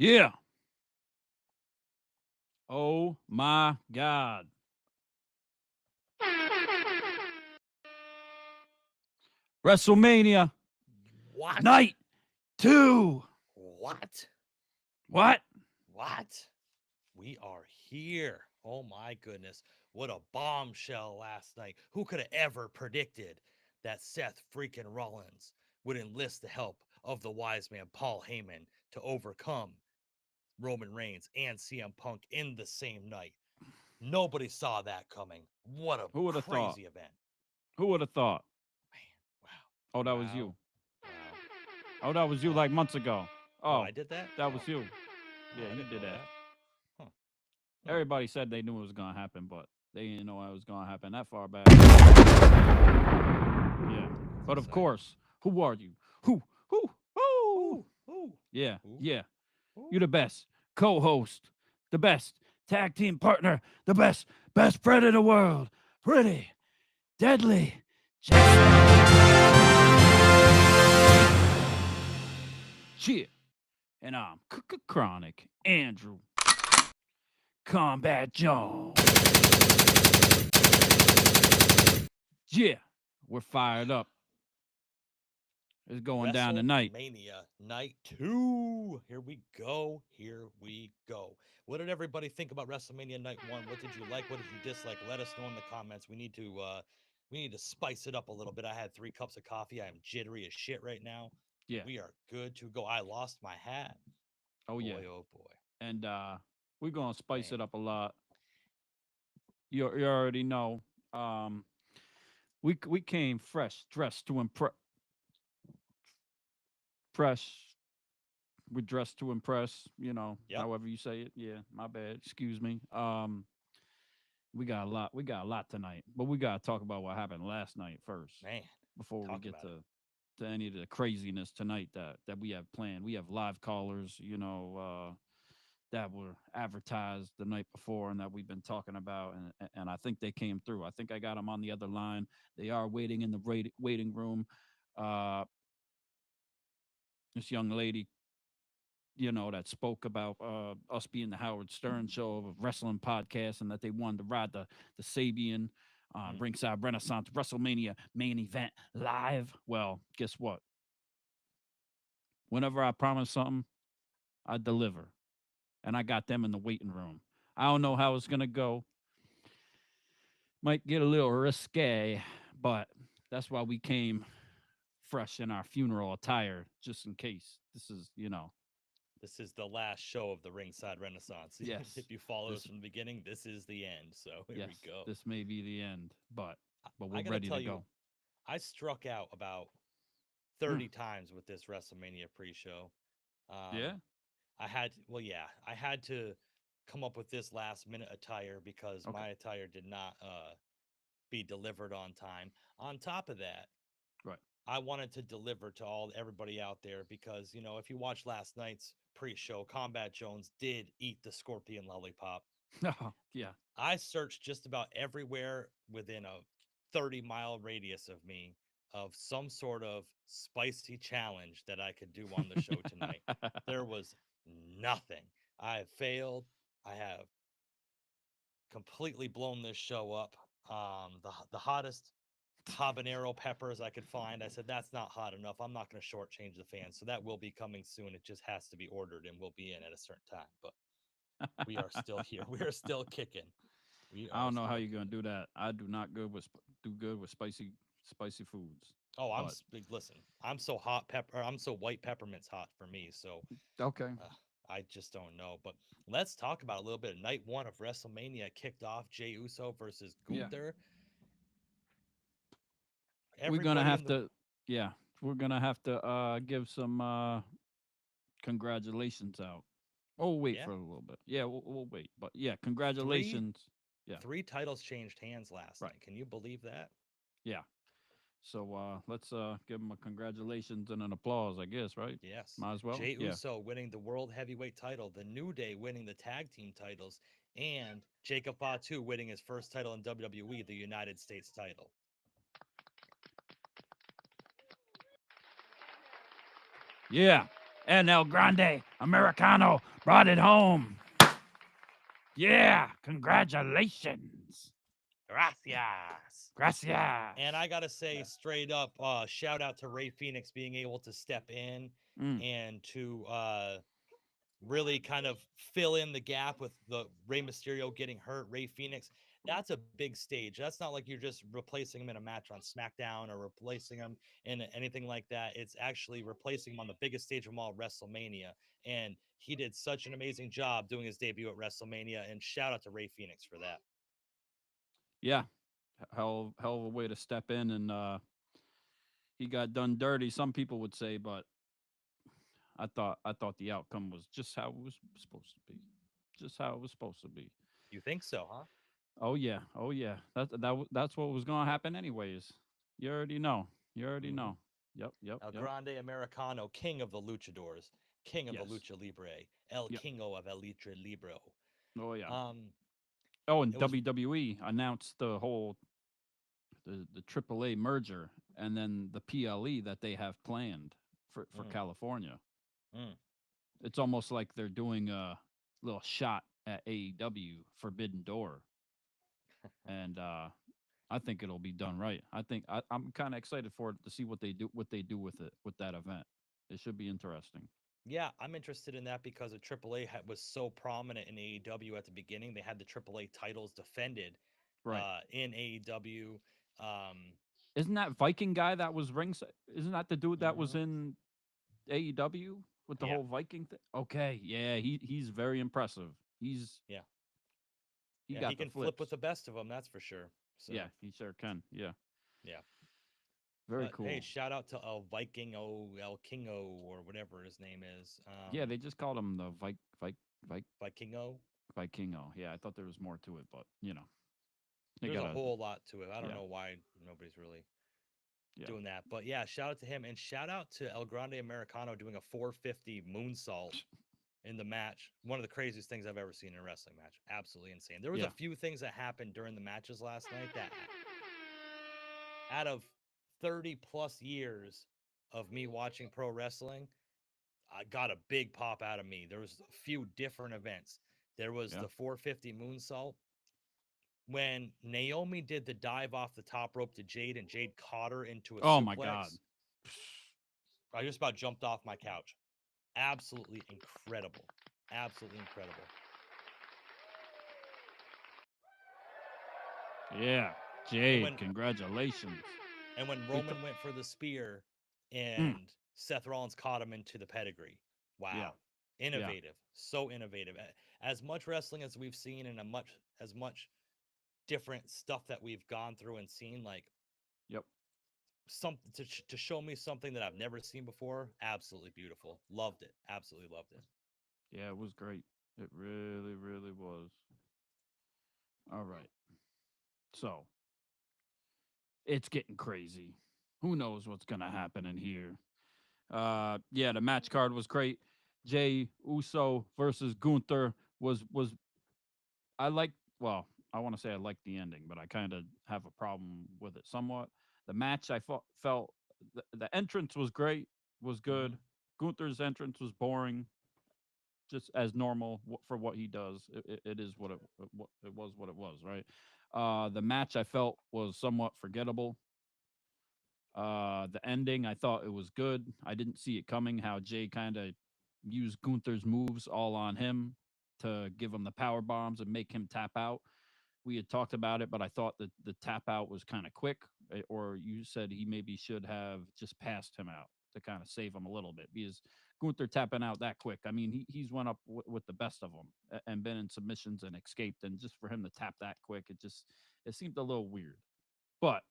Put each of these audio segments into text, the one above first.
Yeah. Oh my God. WrestleMania What? Night 2. What? What? What? We are here. Oh my goodness. What a bombshell last night. Who could have ever predicted that Seth freaking Rollins would enlist the help of the wise man Paul Heyman to overcome Roman Reigns and CM Punk in the same night? Nobody saw that coming. What a Who would have thought? crazy event. Who would have thought? Man, Oh, that was wow. you. Wow. Oh, that was you Wow. like months ago. Oh, Oh, I did that? that Oh, was you. oh, Yeah, I you didn't did know that. that. Huh. Hmm. Everybody said they knew it was gonna happen, but they didn't know it was gonna happen that far back. Yeah. That's But of exciting. course, who are you? Who? Ooh, ooh, Yeah, ooh, yeah. ooh. You're the best co-host, the best tag team partner, the best friend in the world. Pretty, deadly, Cheer. And I'm Chronic Andrew Combat Jones. Yeah, we're fired up. It's going down tonight. WrestleMania Night 2. Here we go. Here we go. What did everybody think about WrestleMania Night 1? What did you like? What did you dislike? Let us know in the comments. We need to spice it up a little bit. I had 3 cups of coffee. I am jittery as shit right now. Yeah. We are good to go. I lost my hat. Oh yeah. Boy, oh boy. And we're gonna spice Man. it up a lot. You already know. Um, we came fresh, dressed to impress. Press. We're dressed to impress. You know, Yep. however you say it. Yeah, my bad. Excuse me. We got a lot. We got a lot tonight, but we gotta talk about what happened last night first Man. before we Talk get about it. to any of the craziness tonight that we have planned. We have live callers, that were advertised the night before and that we've been talking about, and I think they came through. I think I got them on the other line. They are waiting in the waiting room. Uh, this young lady, that spoke about us being the Howard Stern show of a wrestling podcast, and that they wanted to ride the Sabian Mm. Ringside Renaissance WrestleMania main event live. Well, guess what? Whenever I promise something, I deliver, and I got them in the waiting room. I don't know how it's gonna go. Might get a little risque, but that's why we came fresh in our funeral attire, just in case. This is, This is the last show of the Ringside Renaissance. yes, If you follow us this from the beginning, this is the end. So here we yes, go. this may be the end, but we're I got to ready tell to you, go. I struck out about Mm, 30 times with this WrestleMania pre-show. Um, yeah. I had to come up with this last minute attire because Okay. my attire did not be delivered on time. On top of that, Right. I wanted to deliver to all everybody out there because, if you watch last night's pre-show, Combat Jones did eat the scorpion lollipop. Yeah. I searched just about everywhere within a 30-mile radius of me of some sort of spicy challenge that I could do on the show tonight. There was nothing. I have failed. I have completely blown this show up. The hottest habanero peppers I could find. I said that's not hot enough. I'm not going to shortchange the fans, so that will be coming soon. It just has to be ordered and will be in at a certain time. But we are still here. We are still kicking. We I are don't know how still you're gonna kicking. do that. I do not do good with spicy foods. Oh, But listen. I'm so hot pepper. I'm so white peppermint's hot for me. So okay. uh, I just don't know. But let's talk about a little bit. Night 1 of WrestleMania kicked off. Jay Uso versus Yeah. Gunther. We're gonna Everybody in have the to yeah, we're gonna have to give some congratulations out. Oh, wait yeah, for a little bit. Yeah, we'll wait. But yeah, three congratulations. Yeah, three titles changed hands last right. night. Can you believe that? Yeah. So let's give them a congratulations and an applause, I guess, right? Yes. Might as well. Jey Yeah. Uso winning the World Heavyweight title, the New Day winning the tag team titles, and Jacob Fatu winning his first title in WWE, the United States title. Yeah. And El Grande Americano brought it home. Yeah, congratulations. Gracias. And Gracias. I gotta say, straight up, shout out to Ray Phoenix being able to step in Mm, and to really kind of fill in the gap with the Rey Mysterio getting hurt, Ray Phoenix. That's a big stage. That's not like you're just replacing him in a match on SmackDown or replacing him in anything like that. It's actually replacing him on the biggest stage of them all, WrestleMania. And he did such an amazing job doing his debut at WrestleMania. And shout out to Ray Phoenix for that. yeah, hell of a way to step in, and he got done dirty. Some people would say, but I thought the outcome was just how it was supposed to be, just how it was supposed to be. You think so, huh? Oh yeah. That's what was gonna happen anyways. You already know. You already Mm-hmm. know. Yep, yep, El yep. Grande Americano, king of the luchadors, king of the Yes. lucha libre, El Yep. Kingo of El Lucha Libro. Oh yeah. Um, Oh, and it was WWE announced the AAA merger and then the PLE that they have planned for mm, California. mm. It's almost like they're doing a little shot at AEW Forbidden Door, and I think it'll be done right. I'm kind of excited for it to see what they do with it with that event. It should be interesting. Yeah, I'm interested in that because of AAA was so prominent in AEW at the beginning. They had the AAA titles defended Right. in AEW. Um, Isn't that Viking guy that was ringside? Isn't that the dude that was mhm. in AEW with the Yeah, whole Viking thing? Okay, yeah, he's very impressive. yeah, He yeah. He got the can flip with flips. the best of them, that's for sure. Yeah, So, he sure can. Yeah, yeah. very But hey, cool. shout out to El Vikingo, El Kingo, or whatever his name is. Yeah, they just called him the Vik Vikingo. Vikingo. Yeah, I thought there was more to it, but they There's a gotta. whole lot to it. I don't Yeah, know why nobody's really yeah, doing that. But yeah, shout out to him and shout out to El Grande Americano doing a 450 moonsault in the match. One of the craziest things I've ever seen in a wrestling match. Absolutely insane. There was a yeah. few things that happened during the matches last night that out of 30 plus years of me watching pro wrestling, I got a big pop out of me. There was a few different events. There was Yeah. the 450 moonsault when Naomi did the dive off the top rope to Jade and Jade caught her into a Oh my God. suplex. I just about jumped off my couch. Absolutely incredible. Absolutely incredible. Yeah, And Jade. when Congratulations. We t- Roman went for the spear mm, and Seth Rollins caught him into the pedigree. yeah, Wow. yeah, Innovative. So innovative. As much wrestling as we've seen and as much different stuff that we've gone through and seen, like yep. something to show me something that I've never seen before. Absolutely beautiful. Loved it. Absolutely loved it. Yeah, it was great. It really, really was. All right. So it's getting crazy. Who knows what's gonna happen in here? Yeah, the match card was great. Jay Uso versus Gunther was I like. Well, I want to say I liked the ending, but I kind of have a problem with it somewhat. The match I felt the entrance was great, was Mm-hmm. good. Gunther's entrance was boring, just as normal for what he does. It is what it was, right? The match I felt was somewhat forgettable. The ending I thought it was good. I didn't see it coming. How Jay kind of used Gunther's moves all on him to give him the power bombs and make him tap out. We had talked about it, but I thought that the tap out was kind of quick, or you said he maybe should have just passed him out to kind of save him a little bit because Gunther tapping out that quick. I mean, he's went up with the best of them and been in submissions and escaped, and just for him to tap that quick, it seemed a little weird. But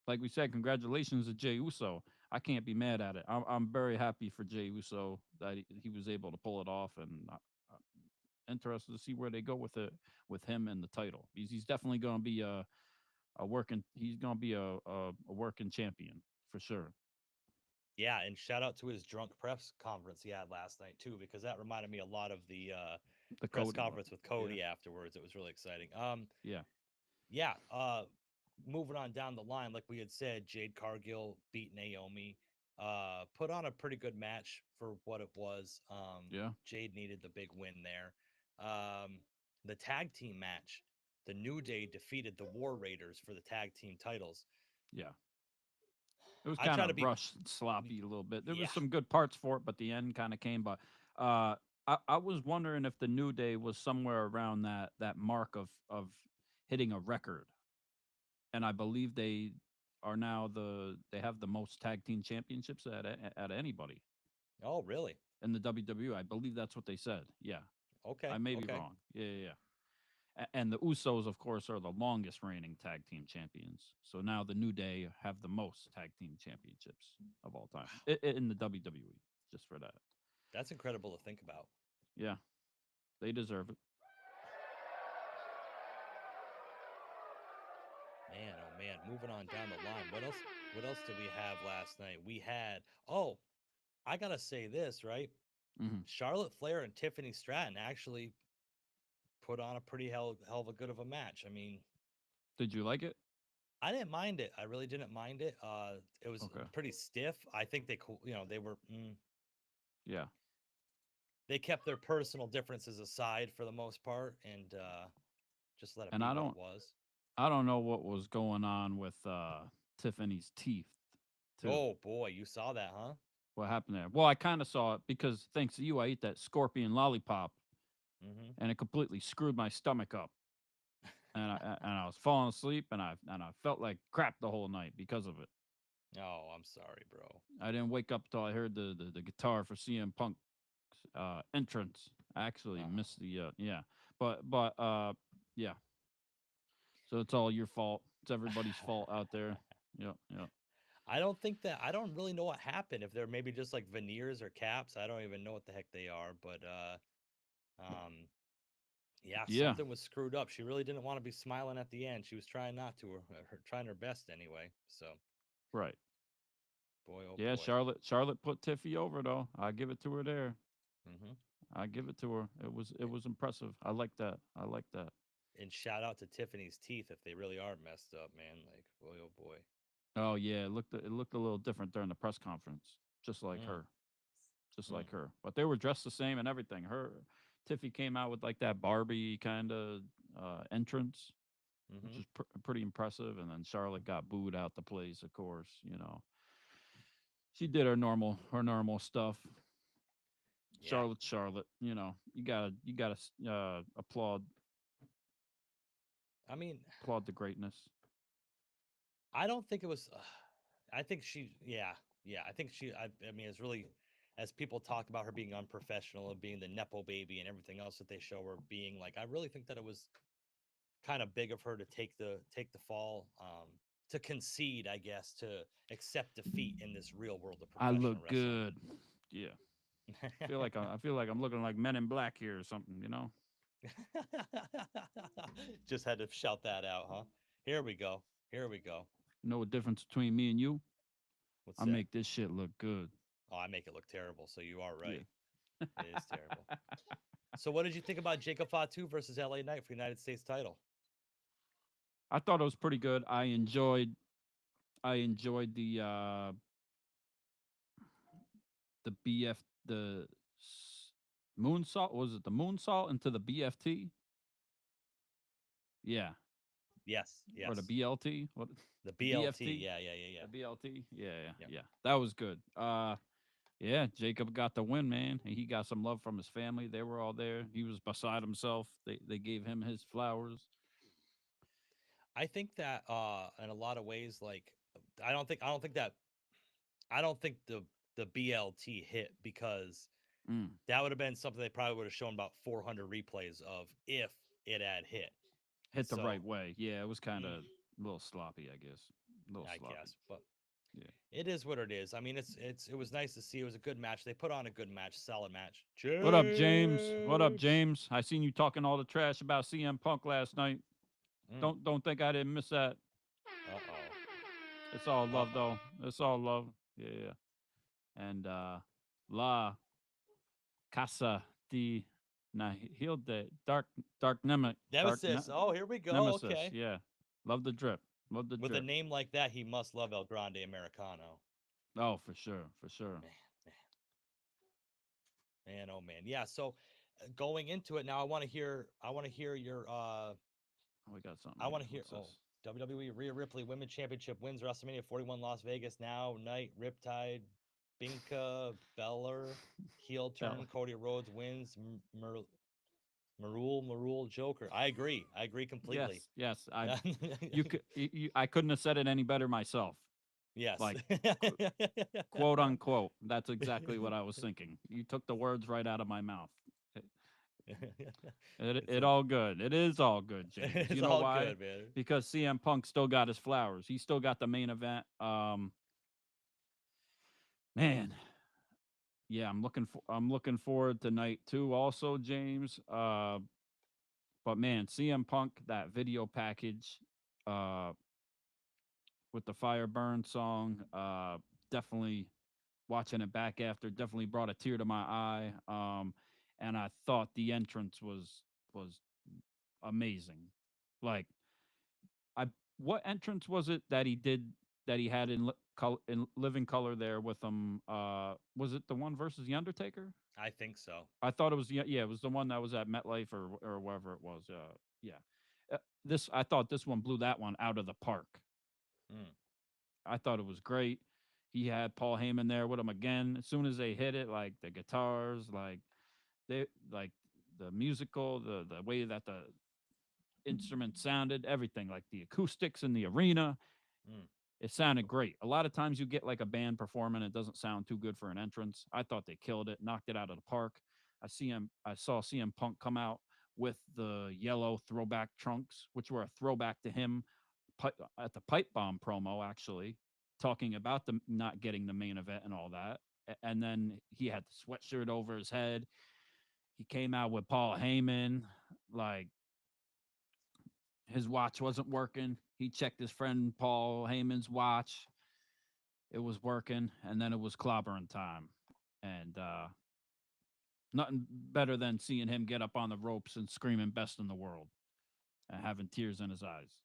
like we said, congratulations to Jay Uso. I can't be mad at it. I'm very happy for Jay Uso that he was able to pull it off, and interested to see where they go with it with him and the title. He's definitely going to be a working. He's going to be a working champion for sure. Yeah, and shout out to his drunk press conference he had last night too, because that reminded me a lot of the The press Cody one. conference with Yeah, Cody afterwards. It was really exciting. yeah, Yeah. Moving on down the line, like we had said, Jade Cargill beat Naomi. Put on a pretty good match for what it was. Yeah. Jade needed the big win there. The tag team match, the New Day defeated the War Raiders for the tag team titles. Yeah. It was I kind try to of be, rushed, sloppy a little bit. There was yeah. some good parts for it, but the end kind of came. But I was wondering if the New Day was somewhere around that mark of hitting a record, and I believe they are now they have the most tag team championships at anybody Oh, really? in the WWE. I believe that's what they said. Yeah, Okay, I may be okay. wrong. Yeah, yeah, yeah. And the Usos, of course, are the longest reigning tag team champions. So now the New Day have the most tag team championships of all time Wow, in the WWE. Just for that, that's incredible to think about. yeah, they deserve it. Man, oh man. Moving on down the line. What else? What else did we have last night? We had. Oh, I gotta say this, right? Hmm. Charlotte Flair and Tiffany Stratton actually put on a pretty hell of a good of a match. I mean, Did you like it? I didn't mind it. I really didn't mind it. It was Okay, pretty stiff. I think they were yeah. they kept their personal differences aside for the most part, and just let it And be what it was. I don't know what was going on with Tiffany's teeth too. Oh boy, you saw that, huh? What happened there? Well, I kind of saw it because thanks to you, I ate that scorpion lollipop, Mm-hmm. and it completely screwed my stomach up. And I was falling asleep, and I felt like crap the whole night because of it. Oh, I'm sorry, bro. I didn't wake up till I heard the guitar for CM Punk's entrance. I actually Oh. missed the yeah, but yeah. So it's all your fault. It's everybody's fault out there. Yep, yep. I don't really know what happened. If they're maybe just like veneers or caps, I don't even know what the heck they are. But yeah, Yeah, something was screwed up. She really didn't want to be smiling at the end. She was trying not to, or trying her best anyway. So, right. boy, oh Yeah, boy. Charlotte put Tiffy over though. I give it to her there. Hmm. I give it to her. It was impressive. I like that. I like that. And shout out to Tiffany's teeth if they really are messed up, man. Like, boy, oh boy. Oh yeah, it looked a little different during the press conference, just like Mm, her, just mm, like her. But they were dressed the same and everything. Tiffy came out with like that Barbie kind of entrance, which mm-hmm. was pretty impressive. And then Charlotte got booed out the place, of course. She did her normal stuff. Yeah. Charlotte. You gotta applaud I mean, the greatness. I don't think it was. I think yeah. I mean, it's really, as people talk about her being unprofessional and being the nepo baby and everything else that they show her being like. I really think that it was kind of big of her to take the fall, to concede, I guess, to accept defeat in this real world of I professional look wrestling. good. Yeah. I feel like I'm looking like Men in Black here or something. Just had to shout that out, huh? Here we go. Here we go. You know what difference between me and you? What's I that? make this shit look good. Oh, I make it look terrible. So you are Yeah. right. It is terrible. So what did you think about Jacob Fatu versus LA Knight for United States title? I thought it was pretty good. I enjoyed the BF the moonsault. Was it the moonsault into the BFT? Yeah, Yes, or the yes. BLT? What? The The BLT. BFT? Yeah, yeah, yeah, yeah. The BLT? Yeah, yeah, Yep. yeah. That was good. Yeah, Jacob got the win, man. He got some love from his family. They were all there. He was beside himself. They gave him his flowers. I think that in a lot of ways, like I don't think the BLT hit because Mm. that would have been something they probably would have shown about 400 replays of if it had hit. Hit the So right way. Yeah, it was kind mm, of a little sloppy, I guess. A little I sloppy. guess, but Yeah. it is what it is. I mean, it was nice to see. It was a good match. They put on a good match, solid match. What up, James? What up, James. James? I seen you talking all the trash about CM Punk last night. Mm. Don't think I didn't miss that. Uh oh. It's all Uh love oh. though. It's all love. Yeah, yeah. And La Casa de Hilde Nemesis. Oh, here we go. Nemesis. Okay. Yeah. Love the drip. Love the With a drip. name like that, he must love El Grande Americano. Oh, for sure, for sure. Man, man, oh man. Yeah, so going into it now, I want to hear your Oh, we got something I here. want to hear What's oh, this? WWE Rhea Ripley Women's Championship wins WrestleMania 41 Las Vegas now night Riptide Binka Beller heel Bell. turn Cody Rhodes wins Marul Joker. I agree completely. Yes, yes. You could, I couldn't have said it any better myself. Yes. Like, qu- quote unquote. That's exactly what I was thinking. You took the words right out of my mouth. It, it's it a all good. It is all good, James. it's You know all why? good, man. Because CM Punk still got his flowers. He still got the main event. Man, yeah, I'm looking forward to night two also, James. But man, CM Punk, that video package, uh, with the Fire Burn song, definitely watching it back after definitely brought a tear to my eye. And I thought the entrance was amazing. Like, I what entrance was it that he did that he had in living color there with him? Was it the one versus the Undertaker? I think so. I thought it was, yeah, it was the one that was at MetLife or wherever it was. Yeah. This I thought this one blew that one out of the park. Mm. I thought it was great. He had Paul Heyman there with him again. As soon as they hit it, like the guitars, they like the musical, the way that the instruments sounded, everything, like the acoustics in the arena, Mm. it sounded great. A lot of times you get like a band performing, it doesn't sound too good for an entrance. I thought they killed it, knocked it out of the park. I saw CM Punk come out with the yellow throwback trunks, which were a throwback to him at the pipe bomb promo, actually, talking about the not getting the main event and all that. And then he had the sweatshirt over his head. He came out with Paul Heyman, like his watch wasn't working. He checked his friend Paul Heyman's watch. It was working, and then it was clobbering time. And nothing better than seeing him get up on the ropes and screaming "best in the world" and having tears in his eyes.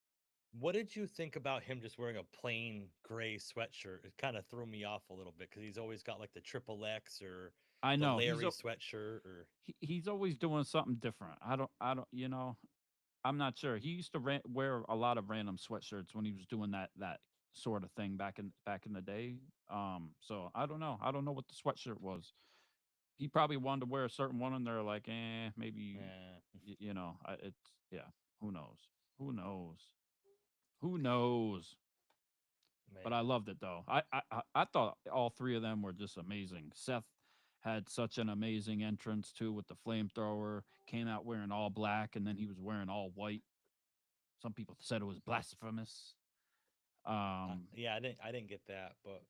What did you think about him just wearing a plain gray sweatshirt? It kind of threw me off a little bit because he's always got like the triple X or I the know Larry sweatshirt or he's always doing something different. I don't I'm not sure. He used to wear a lot of random sweatshirts when he was doing that sort of thing back in the day. So I don't know. I don't know what the sweatshirt was. He probably wanted to wear a certain one, and they're like, maybe it's yeah. Who knows? Who knows? Who knows? But I man. loved it though. I thought all three of them were just amazing. Seth had such an amazing entrance too with the flamethrower. Came out wearing all black, and then he was wearing all white. Some people said it was blasphemous. Yeah, I didn't get that, but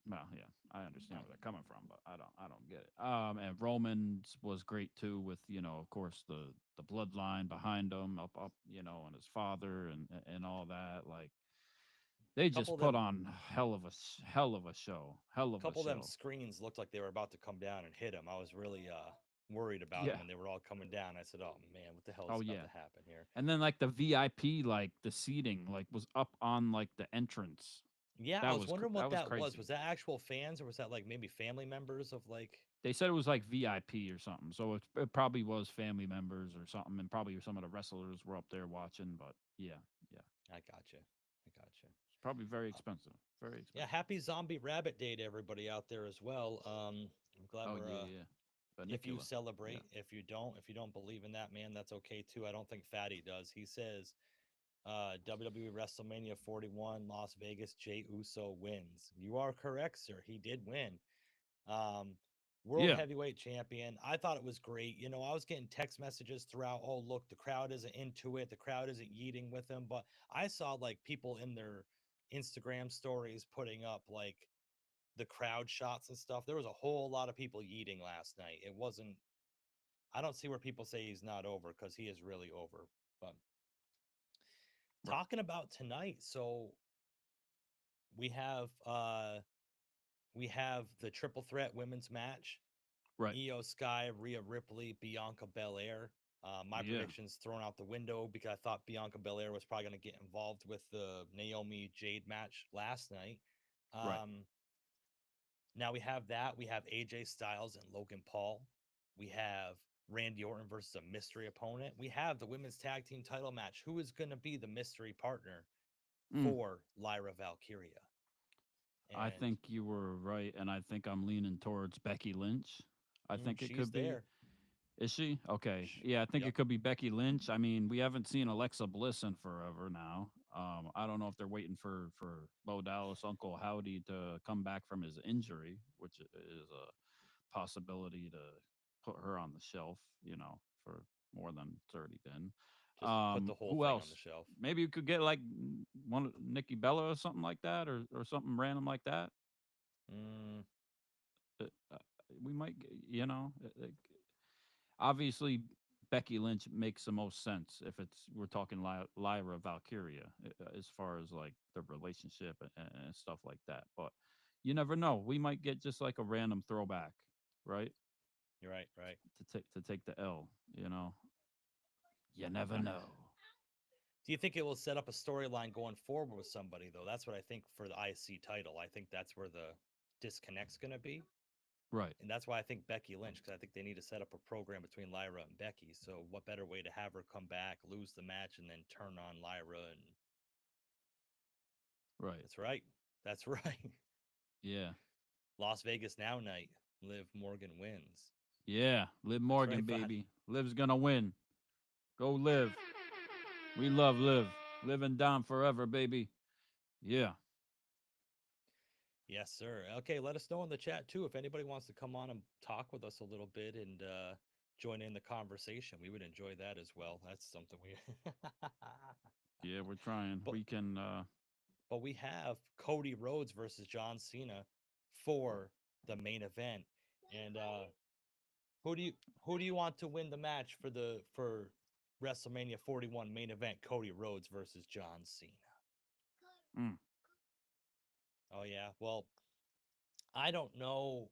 Well, yeah, I understand where they're coming from, but I don't get it. And Roman's was great too, with of course the bloodline behind him, up, and his father and all that. Like they couple just of put them on hell of a show, hell of a couple of them show. screens looked like they were about to come down and hit him. I was really worried about him Yeah. when they were all coming down. I said, "Oh man, what the hell is Oh about yeah. to happen here?" And then like the VIP, like the seating, like was up on like the entrance. Yeah, I was wondering what That was that was. crazy. Was that actual fans or was that like maybe family members of like They said it was like VIP or something, so it probably was family members or something, and probably some of the wrestlers were up there watching. But yeah, yeah, I gotcha. I gotcha. it's probably very Uh, expensive, very yeah, expensive. happy Zombie Rabbit Day to everybody out there as well. I'm glad Oh we're yeah, yeah, if you Bunnicula, yeah, celebrate, if you don't believe in that, man, that's okay too. I don't think Fatty does. He says WWE WrestleMania 41 Las Vegas Jay Uso wins. You are correct, sir. He did win. Um, World yeah, Heavyweight Champion. I thought it was great. You know, I was getting text messages throughout. Oh, look, the crowd isn't into it. The crowd isn't yeeting with him. But I saw like people in their Instagram stories putting up like the crowd shots and stuff. There was a whole lot of people yeeting last night. It wasn't. I don't see where people say he's not over because he is really over. But right, talking about tonight, so we have uh we have the triple threat women's match. right, Io Sky, Rhea Ripley, Bianca Belair. My yeah, predictions thrown out the window because I thought Bianca Belair was probably going to get involved with the Naomi Jade match last night. right. Um, Now we have that. We have AJ Styles and Logan Paul. We have Randy Orton versus a mystery opponent. We have the women's tag team title match. Who is going to be the mystery partner Mm, for Lyra Valkyria? I And think you were right, and I think I'm leaning towards Becky Lynch. I think it she's could be. there. Is she? Okay. Yeah, I think Yep. it could be Becky Lynch. I mean, we haven't seen Alexa Bliss in forever now. I don't know if they're waiting for Bo Dallas, Uncle Howdy to come back from his injury, which is a possibility to put her on the shelf, for more than 30 then. Just put the whole Who thing on the else? shelf. Maybe you could get like one Nikki Bella or something like that, or something random like that. Mm, Uh, uh, we might, obviously Becky Lynch makes the most sense if we're talking Lyra Valkyria, as far as like the relationship and stuff like that. But you never know. We might get just like a random throwback, right? you're right, right. To take the L. You know, you never I, know. do you think it will set up a storyline going forward with somebody though? That's what I think for the IC title. I think that's where the disconnect's going to be. Right, And that's why I think Becky Lynch, because I think they need to set up a program between Lyra and Becky. So, what better way to have her come back, lose the match, and then turn on Lyra? And right. that's right. That's right. Yeah, Las Vegas Now night. Liv Morgan wins. yeah. Liv That's Morgan, right, bud. baby. Liv's gonna win. Go Liv. We love Liv. Live and down forever, baby. Yeah. Yes, sir. Okay, let us know in the chat too if anybody wants to come on and talk with us a little bit and join in the conversation. We would enjoy that as well. That's something we. Yeah, we're trying. but We can but we have Cody Rhodes versus John Cena for the main event. And who do you who do you want to win the match for WrestleMania 41 main event? Cody Rhodes versus John Cena. mm, Oh yeah. Well, I don't know.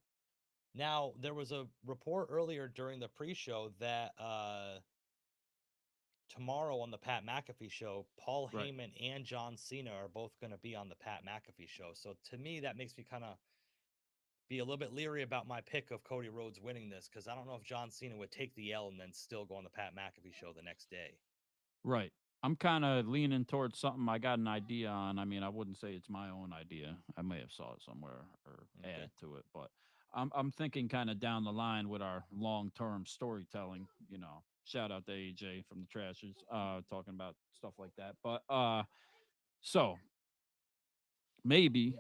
Now there was a report earlier during the pre-show that tomorrow on the Pat McAfee show, Paul right. Heyman and John Cena are both going to be on the Pat McAfee show. So to me, that makes me kind of be a little bit leery about my pick of Cody Rhodes winning this because I don't know if John Cena would take the L and then still go on the Pat McAfee show the next day. Right. I'm kind of leaning towards something I got an idea on. I mean, I wouldn't say it's my own idea. I may have saw it somewhere or Okay. added to it, but I'm thinking kind of down the line with our long-term storytelling, Shout out to AJ from the Trashers talking about stuff like that. But so maybe.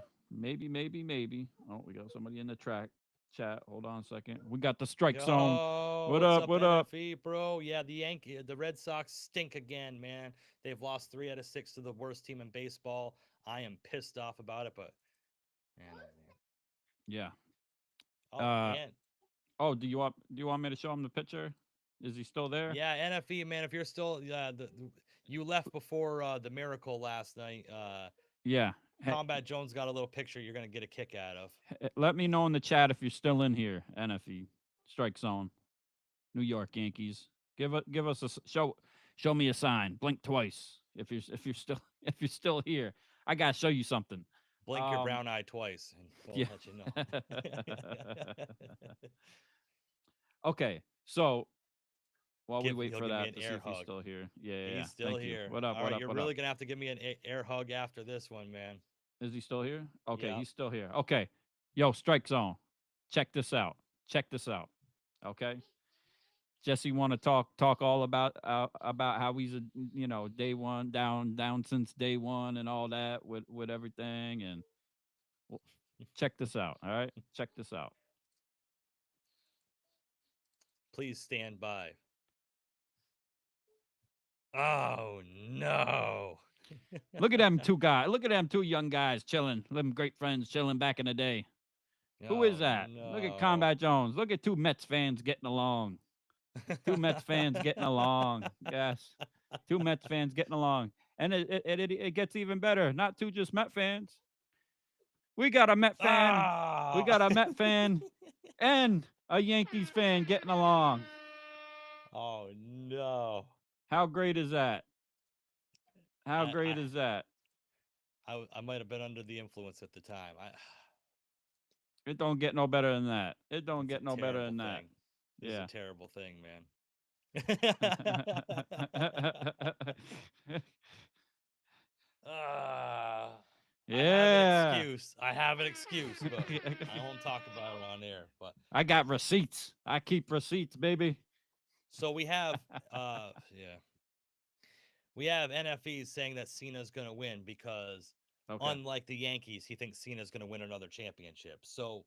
Oh, we got somebody in the track chat. Hold on a second. We got the strike zone. Yo, What what's up? up, What up? NFE, bro? Yeah, the Red Sox stink again, man. They've lost 3 out of 6 to the worst team in baseball. I am pissed off about it, but man, oh, man. Yeah. Oh, Uh and oh, do you want me to show him the picture? Is he still there? yeah, NFE, man. If you're still, you left before the miracle last night. Yeah. Combat Jones got a little picture you're gonna get a kick out of. Let me know in the chat if you're still in here. NFE strike zone. New York Yankees. Give us show me a sign. Blink twice if you're still if you're still here. I gotta show you something. Blink your Um brown eye twice, and we'll yeah. let you know. Okay. So while we wait He'll for give me that an to see air if he's hug. still here. Yeah, yeah, yeah. He's still Thank you. here. What up? All What right, up? you're What up? really gonna have to give me an air hug after this one, man. Is he still here? Okay, Yeah. he's still here. Okay. Yo, strike zone. Check this out. Check this out. Okay. Jesse want to talk all about how he's a day one down since day one and all that with everything and well, check this out. All right, check this out. Please stand by. Oh no. Look at them two guys. Look at them two young guys chilling. Them great friends chilling back in the day. Who is Oh that? Look at no. Combat Jones. Look at two Mets fans getting along. Two Mets fans getting along. Yes, two Mets fans getting along. And it gets even better. Not two just Met fans. We got a Met fan. We Ah. got a Met fan and a Yankees fan getting along. Oh no. How great is that? How I great I is that? I might have been under the influence at the time. It don't get no better than that. It don't It's a get no better terrible than that. thing. This is a Yeah. terrible thing, man. Ah, I have an Yeah. excuse. I have an excuse, but I won't talk about it on air. But I got receipts. I keep receipts, baby. so yeah, we have NFEs saying that Cena's going to win because, Okay. unlike the Yankees, he thinks Cena's going to win another championship. So,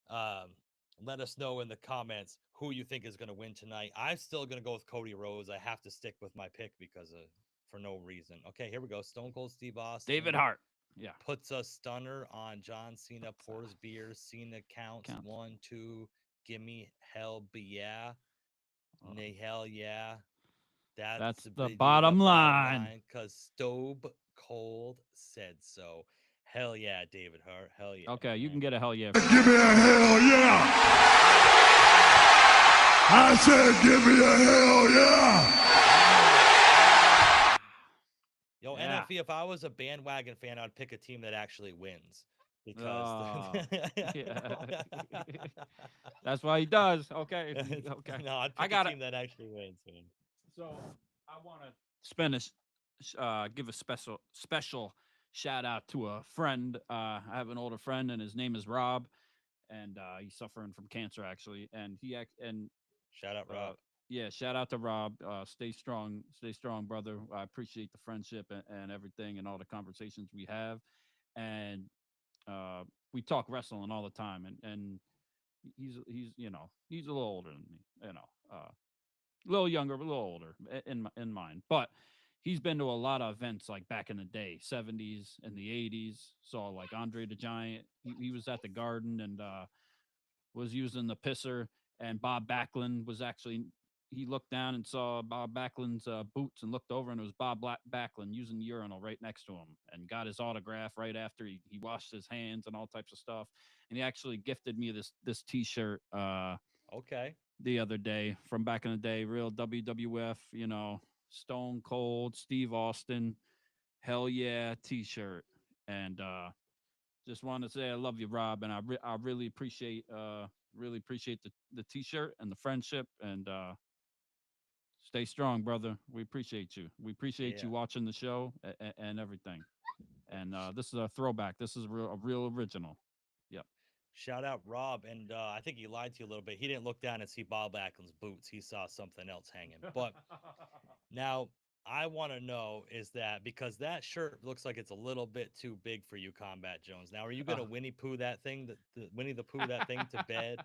um, let us know in the comments who you think is going to win tonight. I'm still going to go with Cody Rhodes. I have to stick with my pick because of for no reason. Okay, here we go. Stone Cold Steve David Austin Hart. Yeah. puts a stunner on John Cena. Puts Pours beer. Cena counts counts. 1, 2. Gimme hell, yeah, Uh, nay hell yeah. that's That's the the bottom bottom line. line because Stobe Cold said so. Hell yeah, David Hart. Hell yeah, Okay, you man. can get a hell yeah from Give me. me a hell yeah! I said, give me a hell yeah! Yo, Yeah. NFE, if I was a bandwagon fan, I'd pick a team that actually wins because Yeah. That's why he does. Okay. Okay. no, I'd I pick a got it. team that actually wins, man. So I want to spend give a special shout out to a friend. I have an older friend, and his name is Rob, and he's suffering from cancer actually. And Shout out, uh, Rob. yeah, shout out to Rob. Stay strong, brother. I appreciate the friendship and everything, and all the conversations we have. And uh, we talk wrestling all the time, and he's he's a little older than me, a little younger, but a little older in mine. But he's been to a lot of events like back in the day, 70s and the 80s. Saw like Andre the Giant. He was at the Garden and was using the pisser. And Bob Backlund was actually he looked down and saw Bob Backlund's boots and looked over and it was Backlund using the urinal right next to him and got his autograph right after he washed his hands and all types of stuff. And he actually gifted me this T-shirt Okay. the other day from back in the day, real WWF, Stone Cold, Steve Austin, hell yeah T-shirt, and just wanted to say I love you, Rob, and I really appreciate the T-shirt and the friendship, and stay strong, brother. We appreciate you. We appreciate Yeah. you watching the show and everything. And this is a throwback. This is a real original. Yep. Shout out Rob, and I think he lied to you a little bit. He didn't look down and see Bob Backlund's boots. He saw something else hanging. But now I want to know is that because that shirt looks like it's a little bit too big for you, Combat Jones. Now, are you gonna Winnie Pooh that thing, Winnie the Pooh that thing to bed,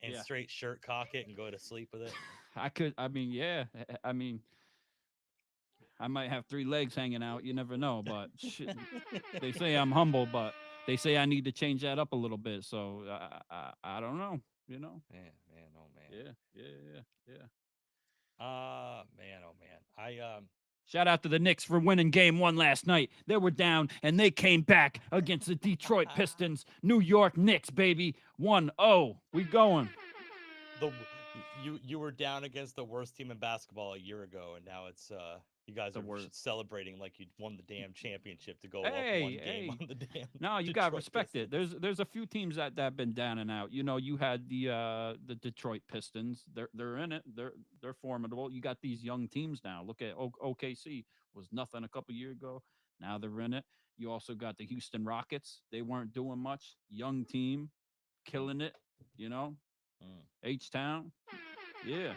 and Yeah. straight shirt cock it and go to sleep with it? I could. I mean, yeah. I mean, I might have three legs hanging out. You never know. But shit, they say I'm humble, but they say I need to change that up a little bit. So I don't know. You know. Man, oh man. Yeah. Yeah. Yeah. Man, oh man. I Shout out to the Knicks for winning game one last night. They were down and they came back against the Detroit Pistons. New York Knicks, baby. 1-0. We going. the you were down against the worst team in basketball a year ago, and now it's you guys The are word. celebrating like you won the damn championship to go up one Hey, game hey. on the damn No, you got to Detroit respect it. Pistons. There's a few teams that have been down and out. You had the Detroit Pistons. They're in it. They're formidable. You got these young teams now. Look at OKC was nothing a couple years ago. Now they're in it. You also got the Houston Rockets. They weren't doing much. Young team, Mm, killing it. You know, mm. H Town. Yeah,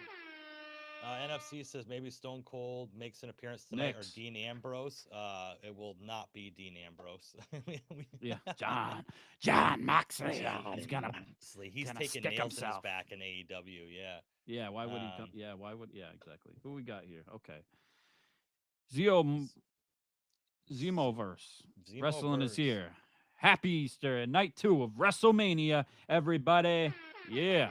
NFC says maybe Stone Cold makes an appearance tonight or Knicks. Dean Ambrose. It will not be Dean Ambrose. Yeah, John Moxley. He's John gonna Moxley. He's gonna taking stick nails in his himself. back in AEW. Yeah. Yeah, why would he come? Um, Yeah, why would? Yeah, exactly. Who we got here? Okay, Zio Zemoverse. Zemo Wrestling is verse. here. Happy Easter and night 2 of WrestleMania, everybody. Yeah.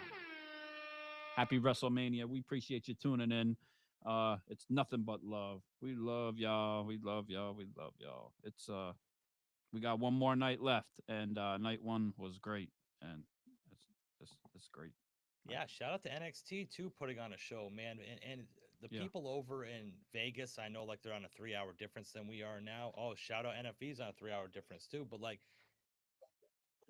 Happy WrestleMania. We appreciate you tuning in. It's nothing but love. We love y'all. We love y'all. We love y'all. It's we got one more night left, and night 1 was great, and it's great. Like, Yeah, shout out to NXT too, putting on a show, man. And the yeah. people over in Vegas, I know like they're on a 3 hour difference than we are now. Oh, shout out NFE's on a 3 hour difference too. But like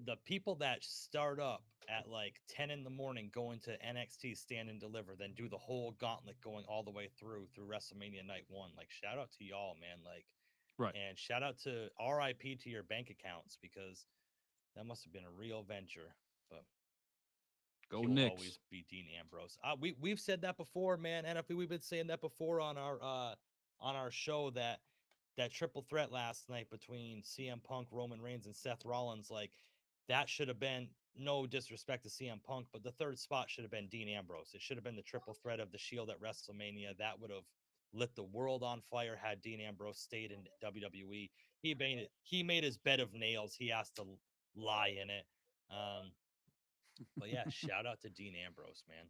the people that start up at like 10 in the morning going to NXT Stand and Deliver, then do the whole gauntlet going all the way through WrestleMania night 1. Like, shout out to y'all, man. Like, Right. and shout out to RIP to your bank accounts, because that must have been a real venture. But Go he'll Knicks. always be Dean Ambrose. We've said that before, man. NFB, we've been saying that before on our show, that triple threat last night between CM Punk, Roman Reigns, and Seth Rollins, like, that should have been, no disrespect to CM Punk, but the third spot should have been Dean Ambrose. It should have been the triple threat of the Shield at WrestleMania. That would have lit the world on fire had Dean Ambrose stayed in WWE. He made his bed of nails. He has to lie in it. But yeah, shout out to Dean Ambrose, man.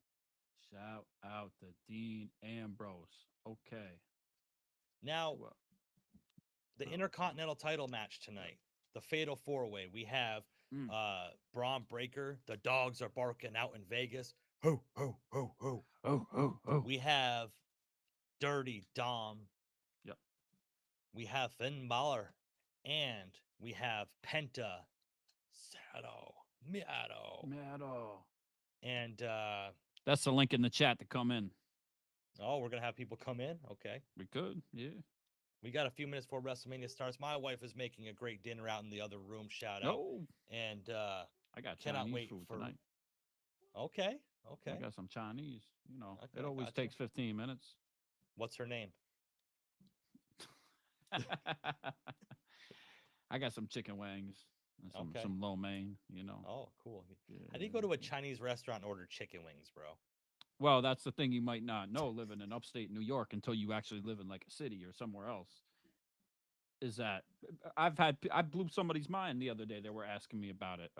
Shout out to Dean Ambrose. Okay. Now, Well, the Intercontinental title match tonight, the Fatal 4-Way. We have Mm. Braun Breaker. The dogs are barking out in Vegas. Ho, ho, ho, ho. oh. We have Dirty Dom. Yep. We have Finn Balor. And we have Penta. Sato. Miato. Metal. And, That's the link in the chat to come in. oh, we're going to have people come in? Okay. We could, yeah. We got a few minutes before WrestleMania starts. My wife is making a great dinner out in the other room. Shout out. No, And I got cannot Chinese wait food for tonight. Okay. I got some Chinese. You know, Okay, it always gotcha. takes 15 minutes. What's her name? I got some chicken wings and Okay. some lo mein, you know. Oh, cool. Yeah. How do you go to a Chinese restaurant and order chicken wings, bro? Well, that's the thing you might not know living in upstate New York until you actually live in like a city or somewhere else. Is that I blew somebody's mind the other day. They were asking me about it.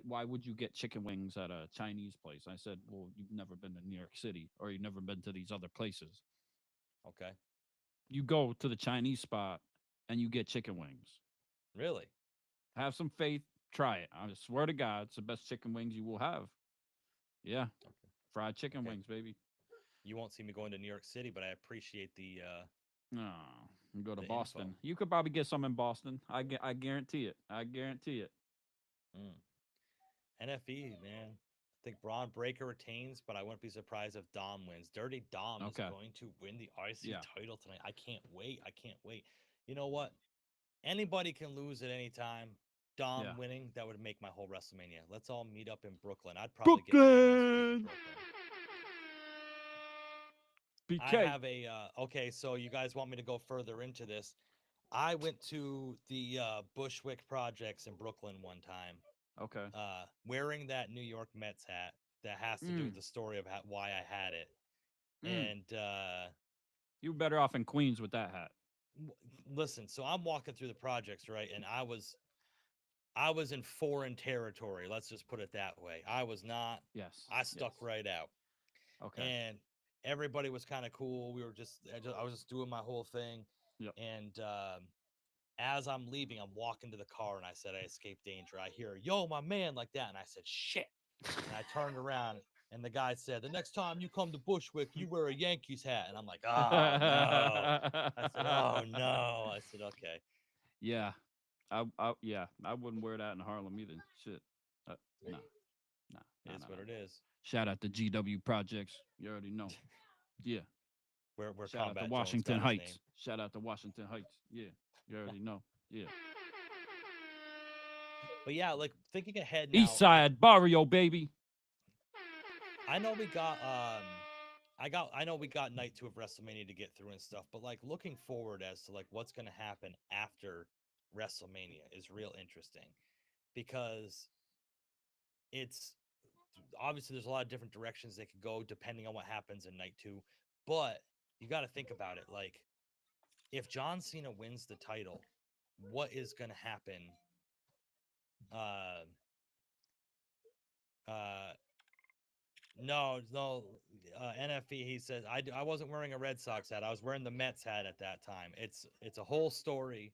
Why would you get chicken wings at a Chinese place? I said, well, you've never been to New York City or you've never been to these other places. Okay. You go to the Chinese spot and you get chicken wings. Really? Have some faith. Try it. I swear to God, it's the best chicken wings you will have. Yeah. Okay. Fried chicken Okay. wings, baby. You won't see me going to New York City, but I appreciate the No, you go to the Boston. info. You could probably get some in Boston. I guarantee it. I guarantee it. NFE, man. I think Braun Breaker retains, but I wouldn't be surprised if Dom wins. Dirty Dom Okay. is going to win the IC Yeah. title tonight. I can't wait. I can't wait. You know what? Anybody can lose at any time. Dom Yeah. winning, that would make my whole WrestleMania. Let's all meet up in Brooklyn. I'd probably get my ass beat in Brooklyn. BK. I have a okay, so you guys want me to go further into this? I went to the Bushwick Projects in Brooklyn one time, Okay. wearing that New York Mets hat that has to do with the story of why I had it. And you better off in Queens with that hat. listen, so I'm walking through the projects, right? And I was in foreign territory. Let's just put it that way. I was not. Yes. I stuck right out. Okay. And everybody was kind of cool. I was just doing my whole thing. Yep. And as I'm leaving, I'm walking to the car and I said, I escaped danger. I hear, yo, my man, like that. And I said, shit. And I turned around and the guy said, the next time you come to Bushwick, you wear a Yankees hat. And I'm like, oh, no. I said, oh, no. I said, okay. Yeah. I wouldn't wear that in Harlem either. Shit. No. It's what it is. Shout out to GW Projects. You already know. Yeah. We're Shout out to Washington Heights. Shout out to Washington Heights. Yeah. You already know. Yeah. But yeah, like thinking ahead now. East Side Barrio, baby. I know we got I know we got night 2 of WrestleMania to get through and stuff, but like looking forward as to like what's going to happen after WrestleMania is real interesting, because it's obviously there's a lot of different directions they could go depending on what happens in night 2, but you got to think about it. Like, if John Cena wins the title, what is going to happen? No, NFE. He says I wasn't wearing a Red Sox hat. I was wearing the Mets hat at that time. It's a whole story.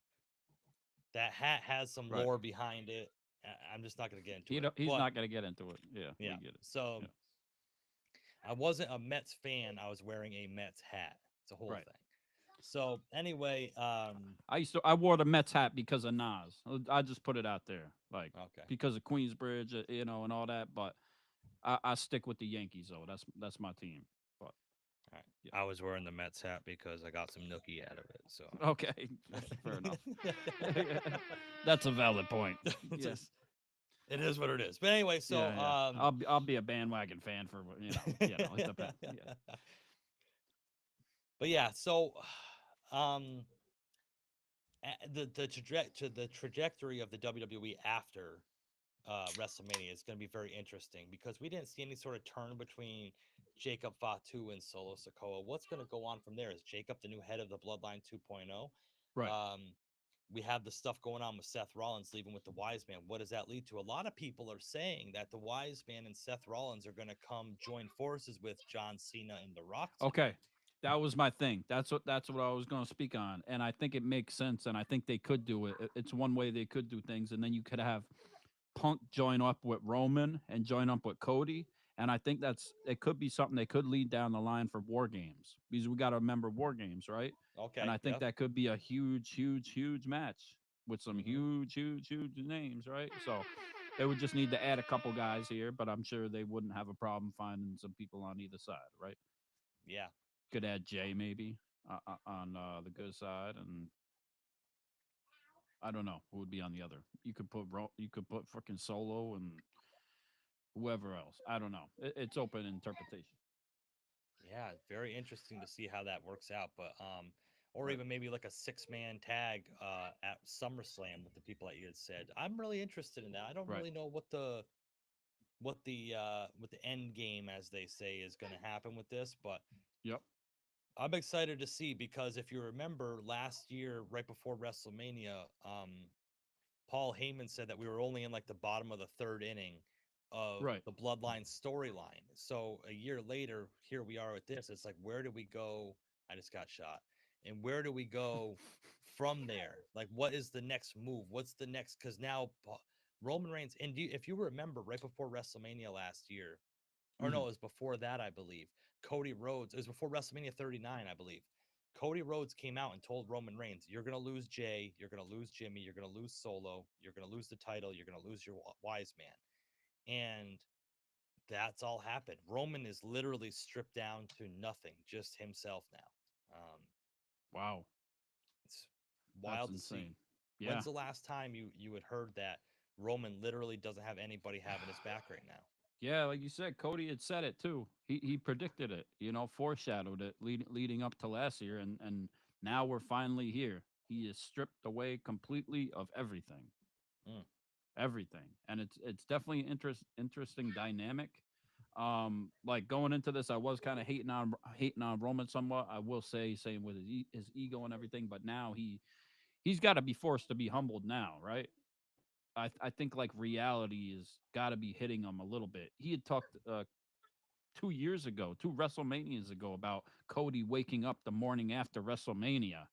That hat has some lore behind it. I'm just not going to get into it. He's not going to get into it. Yeah, yeah. We get it. So I wasn't a Mets fan. I was wearing a Mets hat. It's a whole thing. So anyway, I wore the Mets hat because of Nas. I just put it out there. like Okay. because of Queensbridge, and all that. But I stick with the Yankees though. That's my team. But All right. yeah, I was wearing the Mets hat because I got some nookie out of it. So okay, fair enough. That's a valid point. it's Yeah, just, it is what it is. But anyway, so yeah. I'll be a bandwagon fan for it depends. Yeah, but yeah, so um the trajectory of the WWE after WrestleMania is going to be very interesting because we didn't see any sort of turn between Jacob Fatu and Solo Sokoa. What's going to go on from there? Is Jacob the new head of the Bloodline 2.0? right. Um, we have the stuff going on with Seth Rollins leaving with the Wise Man. What does that lead to? A lot of people are saying that the Wise Man and Seth Rollins are going to come join forces with John Cena and The Rock tonight. Okay. That was my thing. That's what I was going to speak on, and I think it makes sense, and I think they could do it. It's one way they could do things, and then you could have Punk join up with Roman and join up with Cody, and I think it could be something they could lead down the line for War Games because we got to remember War Games, right? And Okay. I think Yep. that could be a huge, huge, huge match with some Hmm. huge, huge, huge names, right? So they would just need to add a couple guys here, but I'm sure they wouldn't have a problem finding some people on either side, right? Yeah. Could add Jay maybe on the good side, and I don't know who would be on the other. You could put fucking Solo and whoever else. I don't know. It's open interpretation. Yeah, very interesting to see how that works out. But or Right. even maybe like a six-man tag at SummerSlam with the people that you had said. I'm really interested in that. I don't Right. really know what the end game, as they say, is going to happen with this, but Yep. I'm excited to see because if you remember last year, right before WrestleMania, Paul Heyman said that we were only in like the bottom of the third inning of Right. the Bloodline storyline. So a year later, here we are with this. It's like, where do we go? I just got shot. And where do we go from there? Like, what is the next move? What's the next? Because now Roman Reigns, and if you remember right before WrestleMania last year, or no, Hmm. it was before that, I believe. Cody Rhodes, it was before WrestleMania 39, I believe. Cody Rhodes came out and told Roman Reigns, "You're going to lose Jay, you're going to lose Jimmy, you're going to lose Solo, you're going to lose the title, you're going to lose your wise man." And that's all happened. Roman is literally stripped down to nothing, just himself now. Wow. It's That's wild to see. insane. Yeah. When's the last time you had heard that Roman literally doesn't have anybody having his back right now? Yeah, like you said, Cody had said it too. He predicted it, foreshadowed it leading up to last year, and now we're finally here. He is stripped away completely of everything, Mm, everything, and it's definitely interesting dynamic. Like going into this, I was kind of hating on Roman somewhat. I will say, same with his ego and everything, but now he's got to be forced to be humbled now, right? I think like reality is got to be hitting him a little bit. He had talked 2 years ago, 2 WrestleManias ago, about Cody waking up the morning after WrestleMania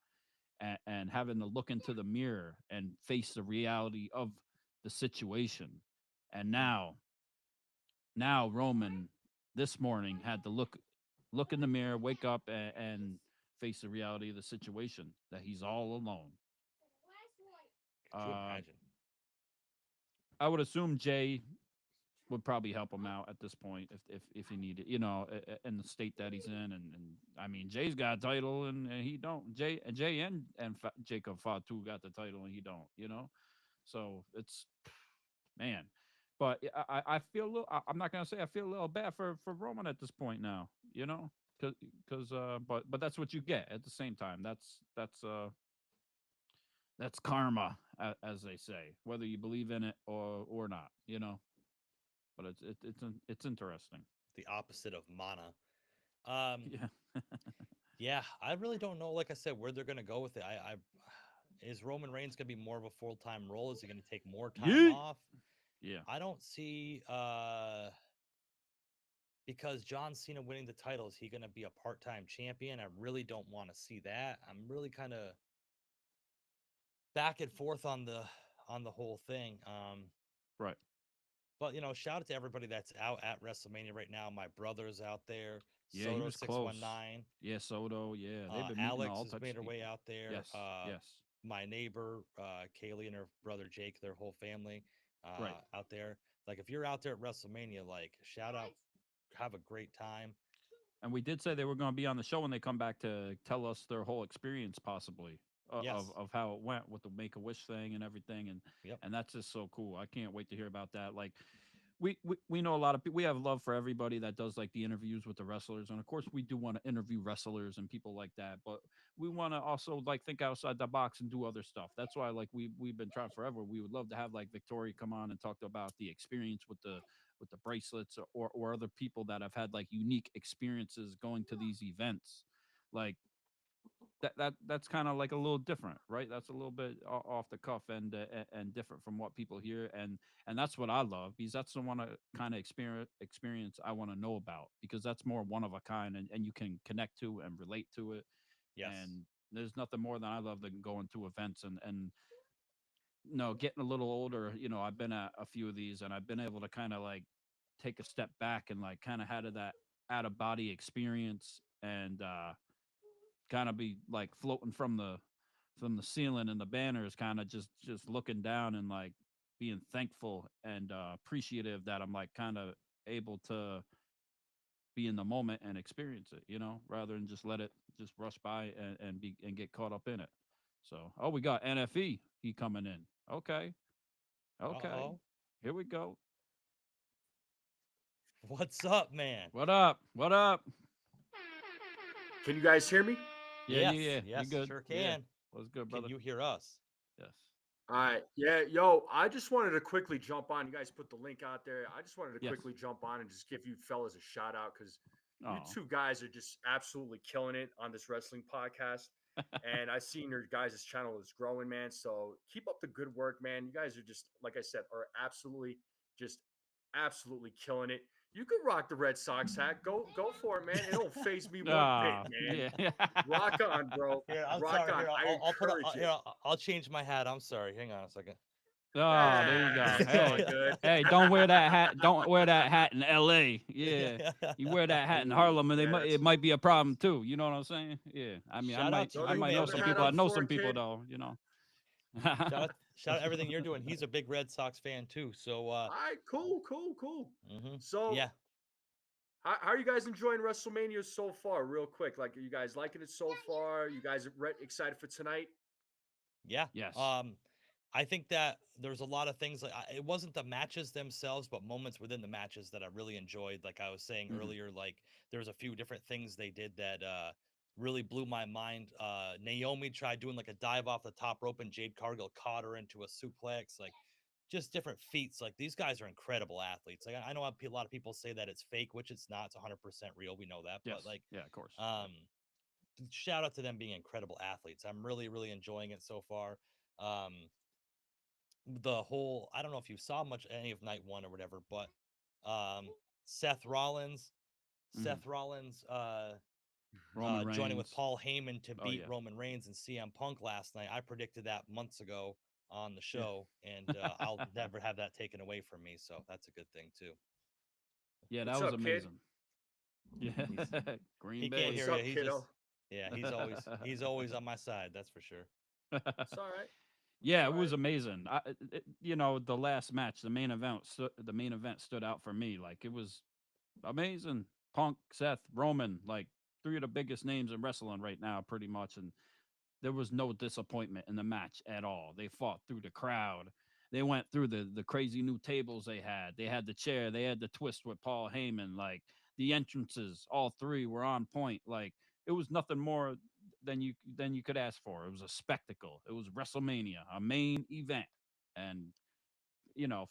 and having to look into the mirror and face the reality of the situation. And mm, now Roman this morning had to look in the mirror, wake up, and face the reality of the situation that he's all alone. could you Uh, imagine? I would assume Jay would probably help him out at this point if he needed, in the state that he's in, and I mean Jay's got a title and he don't. Jay and Jacob Fatu got the title and he don't, so it's man. But I feel a little. I'm not gonna say I feel a little bad for Roman at this point now, because but that's what you get at the same time. That's karma, as they say, whether you believe in it or not, But it's interesting. The opposite of mana. Um, Yeah. yeah, I really don't know. Like I said, where they're gonna go with it. I is Roman Reigns gonna be more of a full time role? Is he gonna take more time Yeet. off? Yeah. I don't see because John Cena winning the title, is he gonna be a part time champion? I really don't want to see that. I'm really kind of back and forth on the whole thing. Right. But shout out to everybody that's out at WrestleMania right now. My brother's out there, Yeah, he Soto was six one close. nine. Yeah, Soto. Yeah, they've been meeting Alex all has types made of her way people. out there. Yes. Yes. My neighbor, Kaylee and her brother Jake, their whole family. Right. out there. Like if you're out there at WrestleMania, like shout out, have a great time. And we did say they were going to be on the show when they come back to tell us their whole experience, possibly Yes. of how it went with the Make a Wish thing and everything, Yep. and that's just so cool. I can't wait to hear about that. Like, we know a lot of people. We have love for everybody that does like the interviews with the wrestlers, and of course we do want to interview wrestlers and people like that. But we want to also like think outside the box and do other stuff. That's why like we've been trying forever. We would love to have like Victoria come on and talk about the experience with the bracelets or other people that have had like unique experiences going to these events. Like that's kind of like a little different, right? That's a little bit off the cuff and different from what people hear, and that's what I love because that's the one kind of experience I want to know about because that's more one of a kind and you can connect to and relate to it. Yes. And there's nothing more than I love than going to events and no, getting a little older, I've been at a few of these and I've been able to kind of like take a step back and like kind of had that out of body experience and kind of be like floating from the ceiling and the banners kind of just looking down and like being thankful and appreciative that I'm like kind of able to be in the moment and experience it, rather than just let it just rush by and be and get caught up in it. So, oh, we got NFE he coming in. Okay. Okay. Uh-oh. Here we go. What's up, man? What up? What up? Can you guys hear me? Yeah, Yes. yeah, yeah. You Yes, good? sure Yeah. can. What's good, Can brother? you hear us? Yes. All right. Yeah. Yo, I just wanted to quickly jump on. You guys put the link out there. I just wanted to Yes. quickly jump on and just give you fellas a shout out because you Oh. two guys are just absolutely killing it on this wrestling podcast. And I've seen your guys' channel is growing, man. So keep up the good work, man. You guys are just, like I said, are just absolutely killing it. You could rock the Red Sox hat. Go for it, man. It don't phase me one bit, Ah, man. yeah. Rock on, bro. Here, I'm Rock sorry. on. Here, I I'll put. encourage Here, it. I'll change my hat. I'm sorry. Hang on a second. Oh, there you go. It's all Hey, good. hey, don't wear that hat. Don't wear that hat in L.A. Yeah, you wear that hat in Ooh, Harlem, and yeah, it might be a problem too. You know what I'm saying? Yeah. I mean, Shout out to Don't I you, even might man. know put the some hat people. I up know for some it, people kid. though. Shout out everything you're doing. He's a big Red Sox fan too. So All right, cool. mhm. So, Yeah. how are you guys enjoying WrestleMania so far? Real quick, like, are you guys liking it so far? You guys excited for tonight? Yeah. Yes. I think that there's a lot of things like it wasn't the matches themselves, but moments within the matches that I really enjoyed. Like I was saying Mhm. earlier, like there's a few different things they did that really blew my mind. Naomi tried doing like a dive off the top rope, and Jade Cargill caught her into a suplex. Like just different feats. Like these guys are incredible athletes. Like I know a lot of people say that it's fake, which it's not. It's 100% real. We know that, but Yes. like Yeah. Of course. um shout out to them being incredible athletes. I'm really enjoying it so far. Um, the whole I don't know if you saw much any of night one or whatever, but um Seth Rollins, Mhm. Seth Rollins Roman joining with Reigns. Paul Heyman to Oh beat yeah. Roman Reigns and CM Punk last night. I predicted that months ago on the Yeah. show, and I'll never have that taken away from me. So that's a good thing too. Yeah. That What's was up, kid? amazing. Yeah. He's Green he can't Bay. What's hear you. up, He's just kiddo? yeah. He's always on my side. That's for sure. It's all right. It's Yeah, it all was right. amazing. The last match, the main event stood out for me. Like it was amazing. Punk, Seth, Roman, like three of the biggest names in wrestling right now, pretty much. And there was no disappointment in the match at all. They fought through the crowd. They went through the crazy new tables they had. They had the chair. They had the twist with Paul Heyman. Like the entrances, all three were on point. Like it was nothing more than you could ask for. It was a spectacle. It was WrestleMania, a main event, and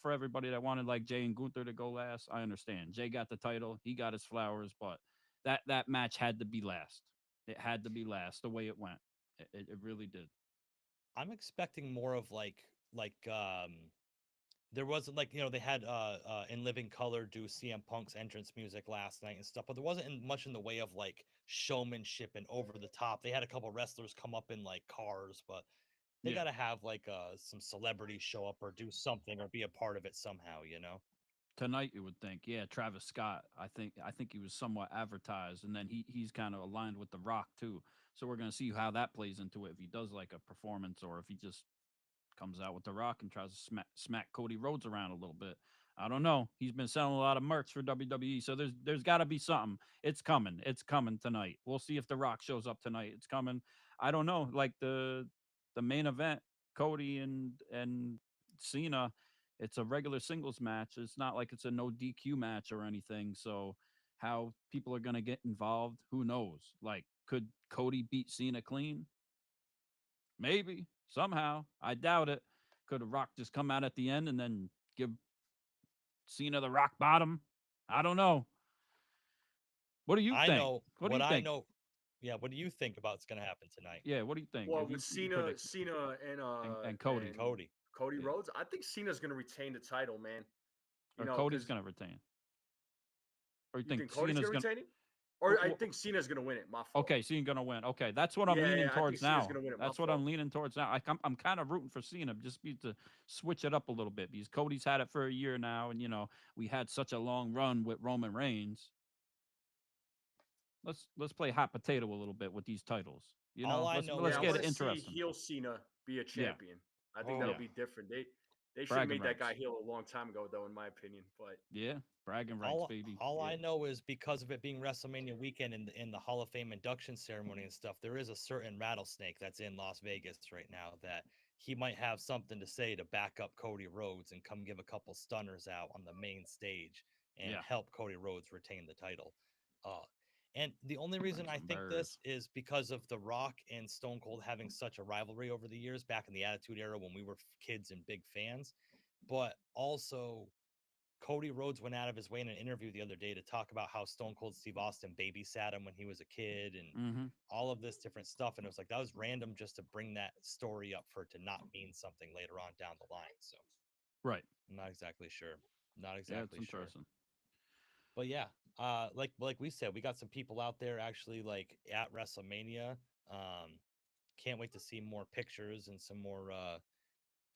for everybody that wanted like Jay and Gunther to go last, I understand. Jay got the title, he got his flowers, but that match had to be last. It had to be last the way it went. It really did. I'm expecting more of there wasn't like they had in living color do CM Punk's entrance music last night and stuff, but there wasn't much in the way of like showmanship and over the top. They had a couple wrestlers come up in like cars, but they Yeah. got to have like some celebrities show up or do something or be a part of it somehow, you know. Tonight you would think, yeah, Travis Scott. I think he was somewhat advertised, and then he's kind of aligned with The Rock too. So we're gonna see how that plays into it if he does like a performance or if he just comes out with The Rock and tries to smack Cody Rhodes around a little bit. I don't know. He's been selling a lot of merch for WWE, so there's got to be something. It's coming. It's coming tonight. We'll see if The Rock shows up tonight. It's coming. I don't know. Like the main event, Cody and Cena, it's a regular singles match. It's not like it's a no DQ match or anything. So how people are gonna get involved, who knows? Like, could Cody beat Cena clean? Maybe somehow. I doubt it. Could The Rock just come out at the end and then give Cena the rock bottom? I don't know. What do you I think? know What do what you I think? know. Yeah, what do you think about what's going to happen tonight? Yeah, what do you think? Well, If with you predict Cena and Cody, and Cody. Cody yeah. Rhodes, I think Cena's going to retain the title, man. You Or know, Cody's because gonna retain, or you you think think Cody's Cena's going gonna? to retain it, or I think Cena's going to win it. My fault. Okay, Cena gonna win. Okay, that's what I'm Yeah, leaning yeah, I think towards Cena's now. going to win it. My That's what fault. I'm leaning towards now. I'm kind of rooting for Cena just to switch it up a little bit because Cody's had it for a year now, and we had such a long run with Roman Reigns. Let's play hot potato a little bit with these titles. All I Let's know let's Yeah, I get is it want to see interesting. heel Cena be a Yeah, champion. I think Oh, that'll yeah. be different. They should have Bragging made that guy rights. heel a long time ago, though, in my opinion. But Yeah, bragging rights, all baby. all Yeah. I know is because of it being WrestleMania weekend and in the Hall of Fame induction ceremony and stuff, there is a certain rattlesnake that's in Las Vegas right now that he might have something to say to back up Cody Rhodes and come give a couple stunners out on the main stage and Yeah. help Cody Rhodes retain the title. Uh, and the only reason Bring I some think this birds. is because of The Rock and Stone Cold having such a rivalry over the years back in the Attitude Era when we were kids and big fans, but also Cody Rhodes went out of his way in an interview the other day to talk about how Stone Cold Steve Austin babysat him when he was a kid and Mm-hmm. all of this different stuff. And it was like that was random just to bring that story up for it to not mean something later on down the line. So Right. I'm not exactly sure. Not Yeah, it's exactly sure. interesting. But yeah, like we said, we got some people out there actually like at WrestleMania. Can't wait to see more pictures and some more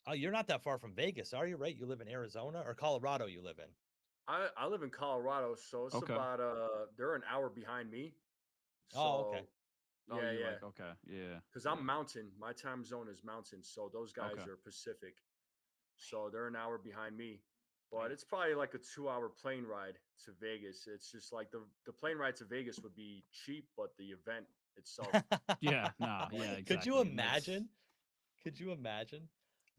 oh, you're not that far from Vegas, are you? Right? You live in Arizona or Colorado you live in? I live in Colorado, so it's Okay. about they're an hour behind me. Oh, okay. So Oh, yeah, you yeah. like okay, yeah. Because I'm mountain. My time zone is mountain. So those guys Okay. are Pacific. So they're an hour behind me. But it's probably like a 2 hour plane ride to Vegas. It's just like the plane ride to Vegas would be cheap, but the event itself. Yeah, nah, yeah, Like, exactly. Could you And that's imagine? Could you imagine?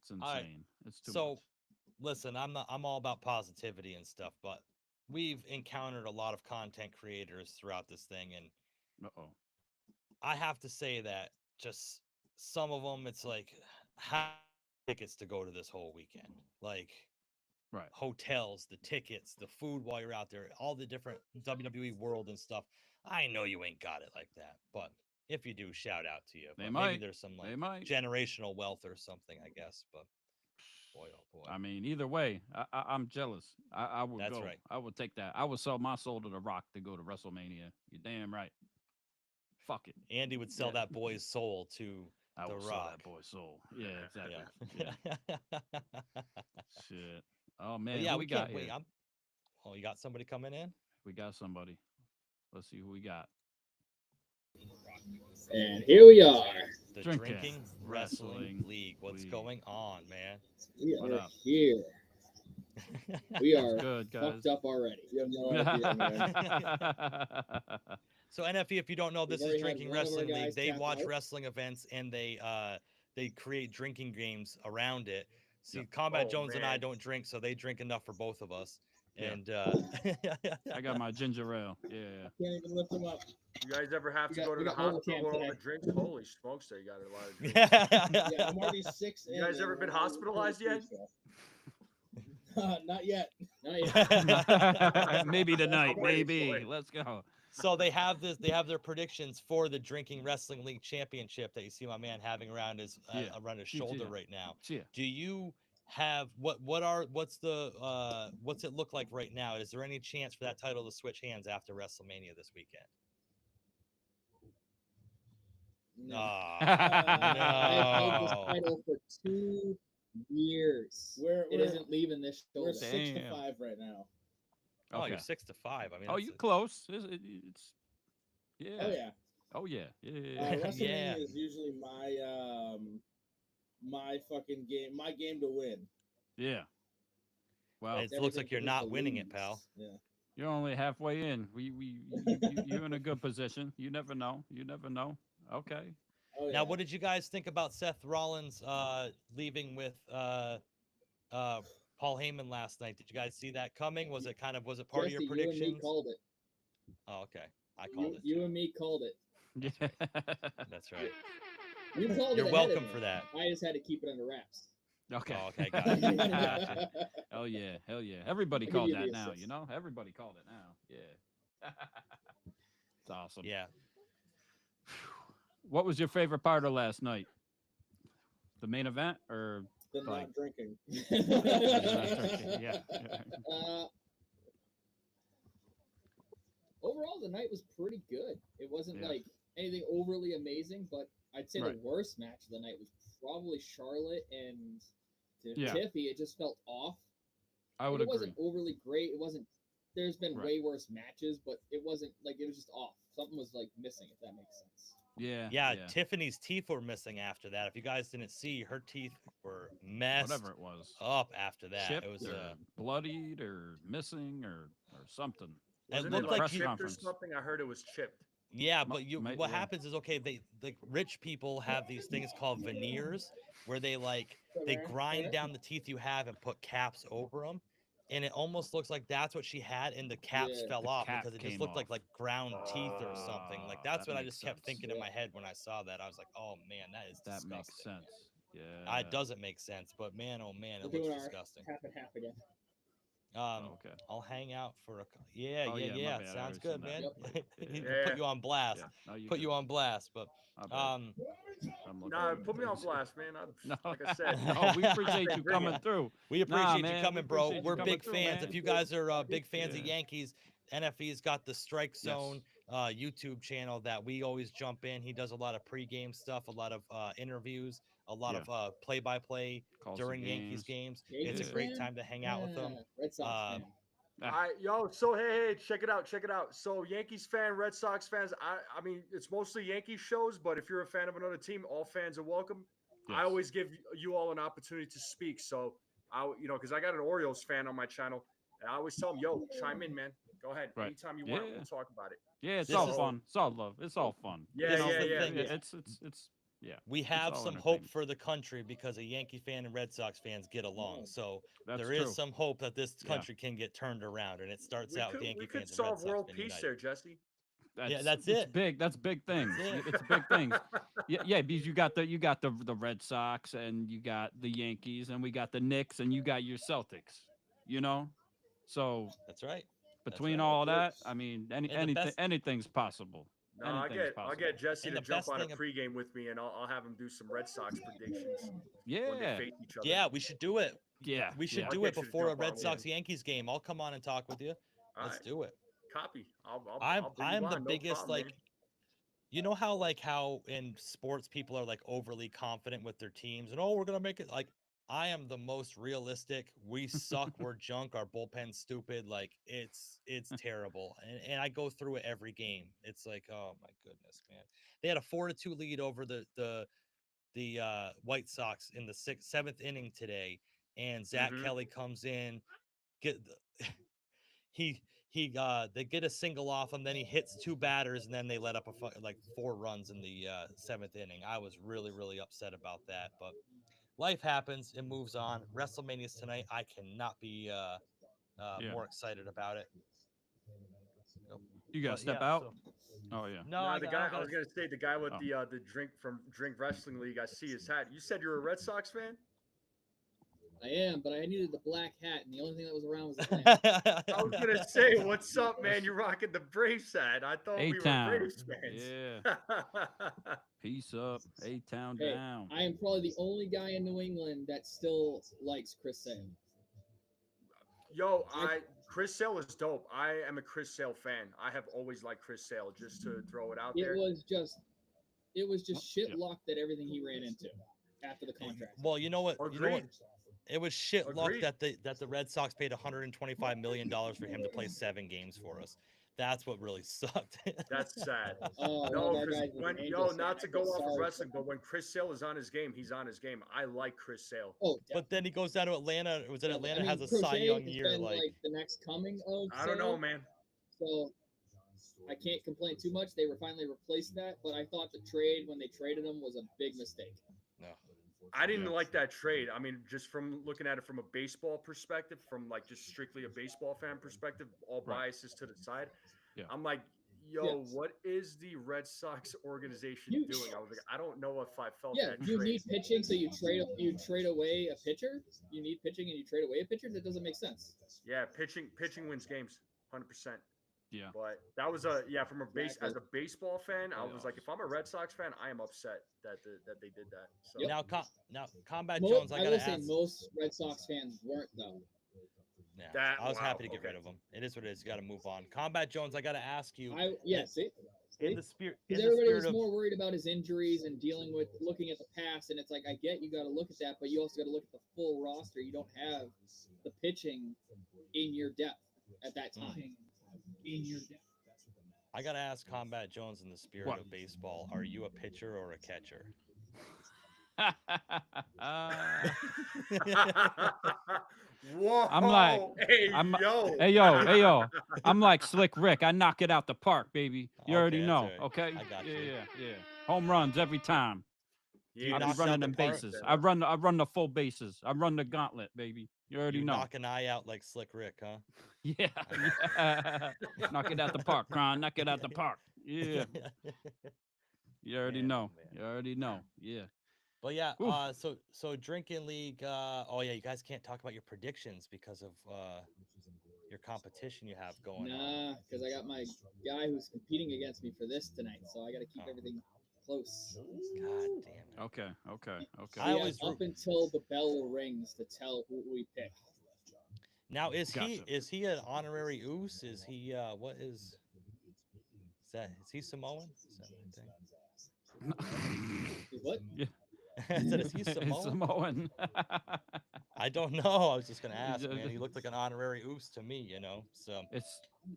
it's All right. insane. It's too So listen, I'm all about positivity and stuff, but we've encountered a lot of content creators throughout this thing, and much. Uh-oh. I have to say that just some of them, it's like how tickets to go to this whole weekend, like Right. hotels, the tickets, the food while you're out there, all the different WWE world and stuff. I know you ain't got it like that, but if you do, shout out to you. They But maybe might. there's some like They might. generational wealth or something, I guess. But boy, oh boy, I mean, either way, I'm jealous. I would that's go. right. I would take that. I would sell my soul to The Rock to go to WrestleMania. You're damn right. Fuck it. Andy would sell Yeah. that boy's soul to I The will sell Rock. that boy's soul. Yeah, exactly. Yeah. Yeah. Shit. Oh But man, yeah, who we we got can't wait. here? Oh, you got somebody coming in? We got somebody. Let's see who we got. And here we are. The Drinking Drinking Wrestling Wrestling League. What's League. going on, man? We What are up? here. We What's are good, guys? fucked up already. You have no idea, man. So NFE, if you don't know, We've this is already had Drinking one of our Wrestling League. guys They tap watch out. wrestling events and they create drinking games around it. See, Yep. Combat Oh, Jones and I man. don't drink, so they drink enough for both of us. Yeah. And I got my ginger ale. Yeah. Can't even lift them up. You guys ever have to We go to the got Novocaine hospital with all the today. drinks? Holy smokes, they got a lot of drinks. Yeah, I'm already 6 in. You guys ever and been I'm already hospitalized yet? 23, so. Not yet. Not yet. Maybe tonight. I'm waiting for Maybe. it. Let's go. So they have this. They have their predictions for the Drinking Wrestling League Championship that you see my man having around his Yeah. around his GG. shoulder right now. Yeah. Do you have what's it look like right now? Is there any chance for that title to switch hands after WrestleMania this weekend? No. Ah, I've held this no. title for 2 years. It isn't leaving this shoulder. We're 6 to Damn. 5 right now. Oh, Okay. you're 6 to 5. I mean, Oh, that's you a- close. It's yeah. Oh yeah. Oh yeah. Yeah. WrestleMania Yeah. is usually my my fucking game, my game to win. Yeah. Wow. It looks like you're not winning it, pal. Yeah. You're only halfway in. You're in a good position. You never know. You never know. Okay. Oh, yeah. Now, what did you guys think about Seth Rollins leaving with Paul Heyman last night? Did you guys see that coming? Was it part of Jesse, your you and predictions? me called it. Oh, okay. I called it. You too. and me called it. Yeah. That's right. You called You're it ahead of welcome me. for that. I just had to keep it under wraps. Okay. Oh, okay, gotcha. Gotcha. Hell yeah. Hell yeah. Everybody I'll give called you the that now, assist. you know? Everybody called it now. Yeah. It's awesome. Yeah. What was your favorite part of last night? The main event or The like not drinking. yeah. Overall, the night was pretty good. It wasn't Yeah. like anything overly amazing, but I'd say Right. the worst match of the night was probably Charlotte and Yeah. Tiffy. It just felt off. I would it agree. wasn't overly great. It wasn't. There's been Right. way worse matches, but it wasn't like it was just off. Something was like missing, if that makes sense. Yeah. Yeah, Tiffany's teeth were missing after that. If you guys didn't see, her teeth were messed Whatever it was. up after that. Chipped It was or bloodied or missing or something. Wasn't looked it like like you- chipped or conference. something? I heard it was chipped. yeah, Mi- but you might- what yeah. happens is okay, they like rich people have these things called veneers where they grind down the teeth you have and put caps over them. And it almost looks like that's what she had, and the caps Yeah. fell The off cap because it just came looked off. like ground teeth or something. Like that's that what I makes just kept sense. thinking in Yeah. my head when I saw that. I was like, oh man, that is That disgusting. makes sense. Yeah. It doesn't make sense, but man, oh man, We're it doing looks our disgusting. half and half again. Okay. I'll hang out for yeah, Oh, yeah, yeah, my yeah. bad, I Sounds already good, seen man. that. Yeah. Put you on blast. Yeah. No, Put you on blast, but My bad. I'm looking Nah, at put me on things. blast, man. No. Like I said, No, we appreciate you Bring it. coming through. we appreciate man, you we coming, bro. appreciate you We're coming big through, fans. man. If you guys are big fans of Yeah. Yankees, NFE's got the Strike Yes. Zone YouTube channel that we always jump in. He does a lot of pregame stuff, a lot of interviews, a lot Yeah. of play-by-play Calls the during Yankees games. Yankees It's a great fan? time to hang out with them. Yeah, Red Sox fan. So hey, check it out. So Yankees fan, Red Sox fans. I mean, it's mostly Yankees shows, but if you're a fan of another team, all fans are welcome. I Yes. always give you all an opportunity to speak. So because I got an Orioles fan on my channel, and I always tell them, yo, chime in, man. Go ahead, Right. anytime you want. Yeah. We'll talk about it. Yeah, it's This all is- fun. It's all love. It's all fun. Yeah, This is the yeah. thing. It's yeah. We have all some hope entertainment. for the country because a Yankee fan and Red Sox fans get along. So That's there is true. some hope that this Yeah. country can get turned around, and it starts out with Yankee we could fans and Red solve Sox world fans peace unite. there, Jesse. that's it's it. big. That's big things. That's it. It's big things. Yeah, because you got the Red Sox and you got the Yankees and we got the Knicks and you got your Celtics. You know, so That's right. between right. all that, I mean, the anything anything's possible. No, I'll Anything's get Jesse And to the jump best on a thing pregame with me, and I'll have him do some Red Sox predictions when Yeah, they face each other. Yeah, we should do it. yeah. We should yeah. I'll do get it you to before a jump on Red with Sox me. Yankees game. I'll come on and talk with you. All Let's right, do it. copy. I'll bring I'm you the on, no biggest problem, man. you know how in sports people are like overly confident with their teams and we're gonna make it like I am the most realistic. We suck, we're junk, our bullpen's stupid, like it's terrible. And I go through it every game. It's like, oh my goodness, man. They had a 4-2 lead over the White Sox in the seventh inning today, and Zach Mhm. Kelly comes in, they get a single off him, then he hits two batters, and then they let up like 4 runs in the seventh inning. I was really, really upset about that, but life happens. It moves on. WrestleMania's tonight. I cannot be more excited about it. Nope. You gotta But, step yeah, out. so- Oh yeah. no, Nah, I the don't guy I gotta- was gonna say, the guy with Oh. the drink from Drink Wrestling League. I see his hat. You said you're a Red Sox fan? I am, but I needed the black hat, and the only thing that was around was the lamp. I was gonna say, what's up, man? You're rocking the Braves hat. I thought we were A-Town. Braves fans. Yeah. Peace up. A-Town Hey, down. I am probably the only guy in New England that still likes Chris Sale. Yo, Chris Sale is dope. I am a Chris Sale fan. I have always liked Chris Sale. Just to throw it out It there. was just shit yeah. luck that everything he ran into after the contract. Well, you know what? Agreed. It was shit luck Agreed. that the Red Sox paid $125 million for him to play 7 games for us. That's what really sucked. That's sad. Oh, No, that because guy's an when angel fan. not I to feel go off sorry of for wrestling, him. but when Chris Sale is on his game, he's on his game. I like Chris Sale. Oh, But then he goes down to Atlanta. Was it Atlanta? I mean, Has a Cy Crochet Young has year. been, Like the next coming of I don't know, Sale, man. so I can't complain too much. They were finally replaced that, but I thought the trade when they traded him was a big mistake. no. I didn't Yeah. like that trade. I mean, just from looking at it from a baseball perspective, from like just strictly a baseball fan perspective, all Right. biases to the side. Yeah. I'm like, yo, Yes. what is the Red Sox organization You- doing? I was like, I don't know if I felt Yeah, that you trade. need pitching, so you trade away a pitcher. You need pitching, and you trade away a pitcher. That doesn't make sense. Yeah, pitching wins games, 100%. Yeah. But that was from a Exactly. as a baseball fan, I was like, Playoffs. if I'm a Red Sox fan, I am upset that they did that. So Yep. Now, Combat Mo- Jones. I I gotta will say ask. most Red Sox fans weren't though. Yeah, I was happy to get okay. rid of him. It is what it is. You got to move on. Combat Jones. I gotta ask you. See, In the spirit. because everybody was more worried about his injuries and dealing with looking at the past, and it's like I get you got to look at that, but you also got to look at the full roster. You don't have the pitching in your depth at that time. In your depth. I gotta ask Combat Jones in the spirit What? of baseball. Are you a pitcher or a catcher? Whoa! I'm like- hey I'm- yo, Hey yo, I'm like Slick Rick. I knock it out the park, baby. You already Okay, know, that's all right. okay? I got yeah, you. yeah. Home runs every time. You I knock be it running out the them park? bases. I run the full bases. I run the gauntlet, baby. You already You know. knock an eye out like Slick Rick, huh? Yeah. yeah. Knock it out the park, Kron. Knock it out the park. Yeah. You already Man, oh, know. man. You already know. Yeah. But yeah, Oof. so drinking league. Oh yeah, you guys can't talk about your predictions because of your competition you have going on. Nah, because I got my guy who's competing against me for this tonight, so I got to keep Oh. everything close. God damn it. Okay. I We have always up until the bell rings to tell who we pick. Now is Gotcha. he an honorary oos? Is he what is he Samoan? Is that what What? I said, is he Samoan? Samoan. I don't know. I was just gonna ask, Yeah, man. He looked like an honorary oos to me, you know. So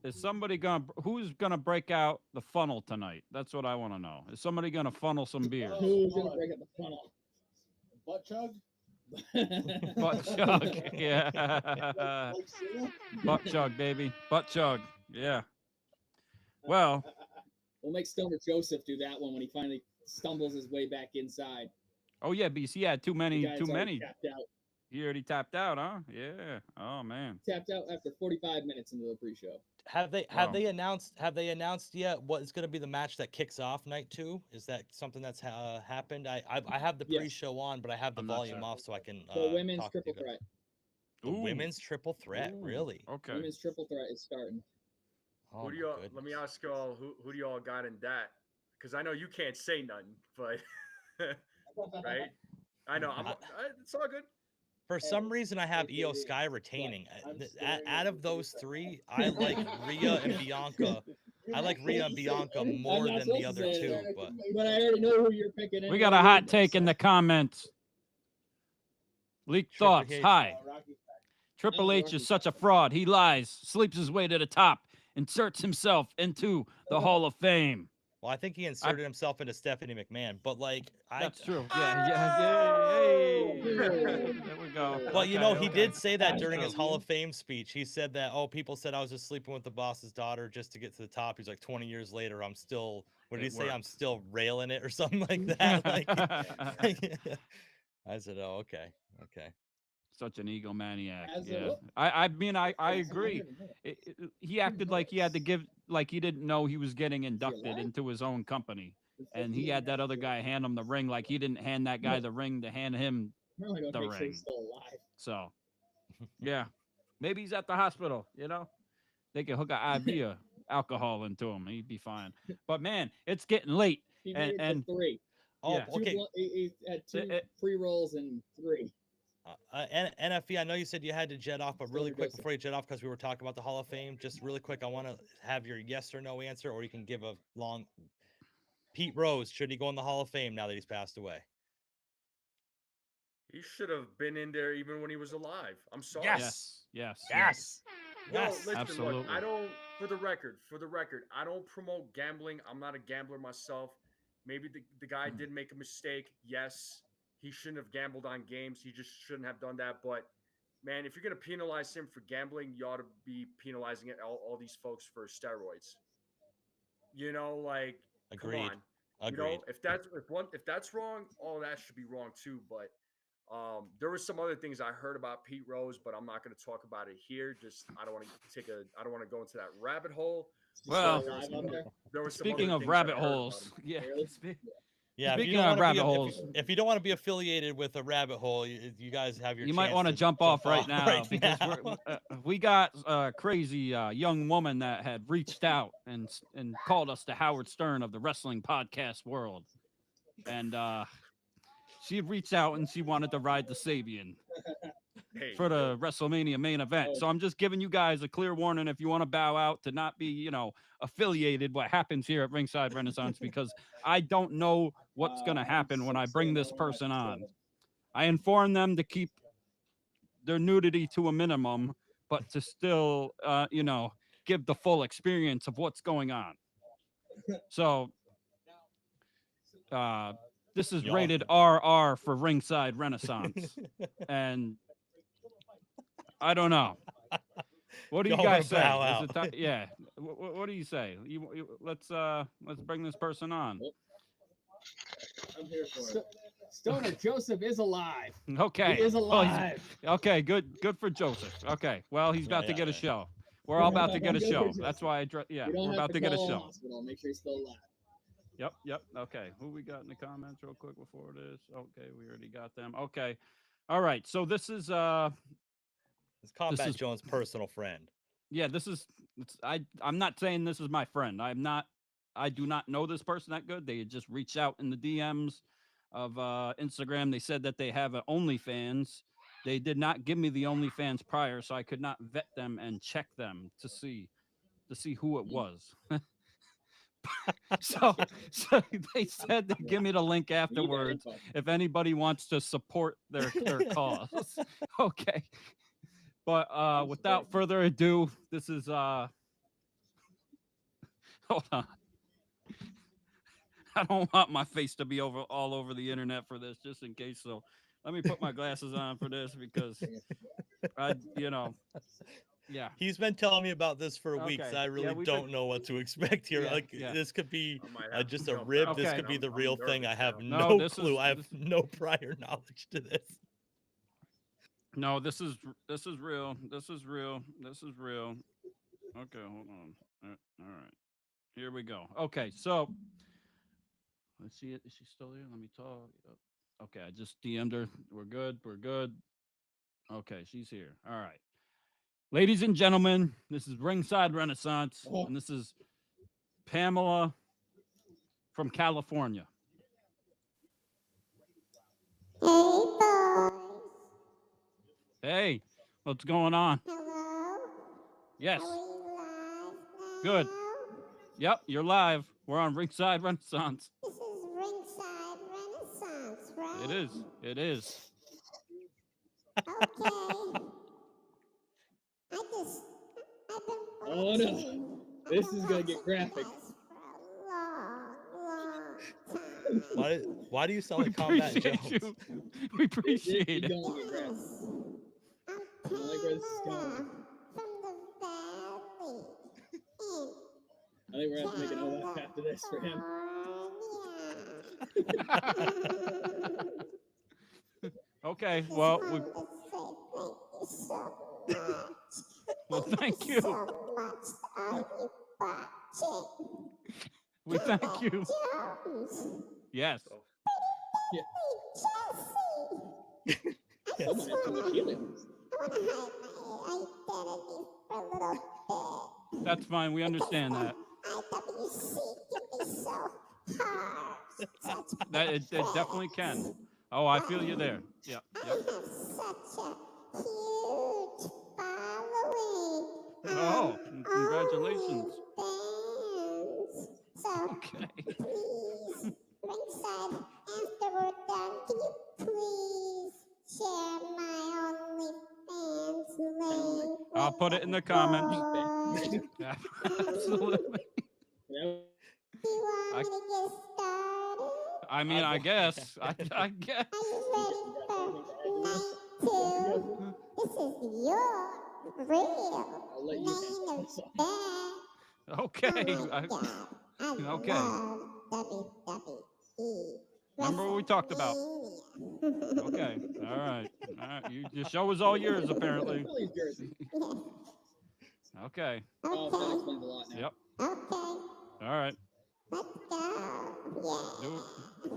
Is somebody who's gonna break out the funnel tonight? That's what I want to know. Is somebody gonna funnel some beers? Who's gonna break up the funnel? Butt chug? Butt chug, yeah. Like Cena? Butt chug, baby. Butt chug, yeah. Well, We'll make Stoner Joseph do that one when he finally stumbles his way back inside. oh yeah, BC had too The many, guy's already tapped out. He already tapped out, huh? Yeah. Oh man. Tapped out after 45 minutes into the pre-show. have Wow. they announced yet what is going to be the match that kicks off night 2? Is that something that's happened? I have the Yes. pre-show on, but I have the I'm not volume sure. off so I can The women's talk to you triple guys. threat. The Ooh. women's triple threat, Ooh, really? Okay. Women's triple threat is starting. Oh, who do my y'all? Let me goodness. ask y'all who do y'all got in that? Because I know you can't say nothing, but right? I know. It's all good. For some reason, I have hey, Io hey, Sky retaining. I'm staring Out at of your those face. 3, I like Rhea and Bianca. I like Rhea and Bianca more not than the supposed to other say 2, that. but But I already know who you're picking. We got a hot take in the comments. Leak Triple thoughts. H. Hi. Rocky's Triple Oh, H Rocky. is such a fraud. He lies, sleeps his way to the top, inserts himself into the Hall of Fame. well, I think he inserted himself into Stephanie McMahon. But like, That's true. Hey. Oh. There we go. Well, you know, Okay, he okay. did say that That's during his true. Hall of Fame speech. He said that, oh, people said I was just sleeping with the boss's daughter just to get to the top. He's like, 20 years later, I'm still, what did It he say? I'm worked. still railing it or something like that. Like, I said, oh, okay. Such an egomaniac. As a Yeah. what? I mean, I agree. He acted like he had to give, like he didn't know he was getting inducted alive? into his own company. And he had that other guy hand him the ring like he didn't hand that guy the ring to hand him. Really gonna the make sure ring. he's still alive. So, yeah. Maybe he's at the hospital, you know? They can hook an IV of alcohol into him. He'd be fine. But man, it's getting late. He And- made it to 3. Oh, Yeah. okay. He had 2 It- pre-rolls and 3. NFE, I know you said you had to jet off, but really Stoner quick Joseph. before you jet off, because we were talking about the Hall of Fame, just really quick, I want to have your yes or no answer, or you can give a long. Pete Rose, should he go in the Hall of Fame now that he's passed away? He should have been in there even when he was alive. I'm sorry. Yes. Yes. Yes. Yo, Yes. listen, Absolutely. look, I don't for the record, I don't promote gambling. I'm not a gambler myself. Maybe the guy did make a mistake. Yes, he shouldn't have gambled on games. He just shouldn't have done that. But man, if you're gonna penalize him for gambling, you ought to be penalizing all these folks for steroids. Like, come Agreed. on. Agreed. If that's wrong, all that should be wrong too. But there were some other things I heard about Pete Rose, but I'm not going to talk about it here. Just I don't want to go into that rabbit hole. Well, Live on there? There was some speaking other of things rabbit I heard about holes, him. yeah. Really? Yeah, Speaking of rabbit if holes, if you don't want to be affiliated with a rabbit hole, you guys have your. you might want to jump off right now because we got a crazy young woman that had reached out and called us the Howard Stern of the wrestling podcast world, and she reached out and she wanted to ride the Sabian Hey, for the WrestleMania main event. So I'm just giving you guys a clear warning if you want to bow out to not be, affiliated what happens here at Ringside Renaissance, because I don't know what's going to happen when I bring this person on. I inform them to keep their nudity to a minimum, but to still, give the full experience of what's going on. So, this is rated RR for Ringside Renaissance. And I don't know. What do you Y'all guys say? bow Is out. it yeah. What do you say? Let's bring this person on. I'm here for it. Stoner Joseph is alive. Okay. He is Well, alive. okay, good for Joseph. Okay. Well, he's about to get a show. We're all about to get a Good for show. Joseph. That's why You don't we're have about to get a call show. hospital. Make sure he's still alive. Yep. Okay. Who we got in the comments real quick before this? Okay, we already got them. Okay. All right. So this is It's Combat is- Jones' personal friend. yeah, I'm not saying this is my friend. I do not know this person that good. They had just reached out in the DMs of Instagram. They said that they have an OnlyFans. They did not give me the OnlyFans prior, so I could not vet them and check them to see who it was. so they said they give me the link afterwards if anybody wants to support their cause. Okay. But without further ado, this is hold on. I don't want my face to be all over the internet for this, just in case. So let me put my glasses on for this because yeah. He's been telling me about this for weeks. Okay. I really we've don't been- know what to expect here. Yeah. This could be I might have just to a jump rib. out, This Okay. could be the I'm real thing. I nervous have now. No, no this clue. is- I have no prior knowledge to this. No, this is real. This is real. Okay, hold on. All right. Here we go. Okay, so let's see it. Is she still here? Let me talk. Okay, I just DM'd her. We're good. Okay, she's here. All right. Ladies and gentlemen, this is Ringside Renaissance, and this is Pamela from California. Hey, what's going on? Hello? Yes. Are we live now? Good. Yep, you're live. We're on Ringside Renaissance. This is Ringside Renaissance, right? It is. It is. Okay. I've been Oh, no. watching. This is gonna get graphic. For a long time. Why do you sound We like Combat appreciate Jones? you. We appreciate Keep it. going, get graphic. I'm I don't like where this is Pamela going. from the valley in I think we're gonna have to make another lap after this for him. California. Okay, Just well, wanted to say thank you so much. well, thank you. So much. Are you watching? We thank you. Jones. Yes. Chelsea. Someone had too much helium. I want to hide my identity for a little bit. That's fine. We understand that. IWC can be so hard. Such That it definitely can. Oh, I feel you there. Yeah. I Yep. have such a huge following. Oh, congratulations. OnlyFans. So Okay. please, Ringside, after we're done, can you please share my OnlyFans link? I'll put it in the comments. Boys? Yeah, absolutely. Yeah. Do you want I- me to get started? I mean, I guess. I guess. Are you ready for night two? This is your real I'll let you main answer. event. Okay. Oh my God, I Okay. love WWE. Remember what we talked about. WrestleMania. Okay. All right. All right. The show is all yours, apparently. Phillies jersey. Okay. Oh, that Okay, explains a lot now. Yep. okay, All right. let's go. Do Yeah.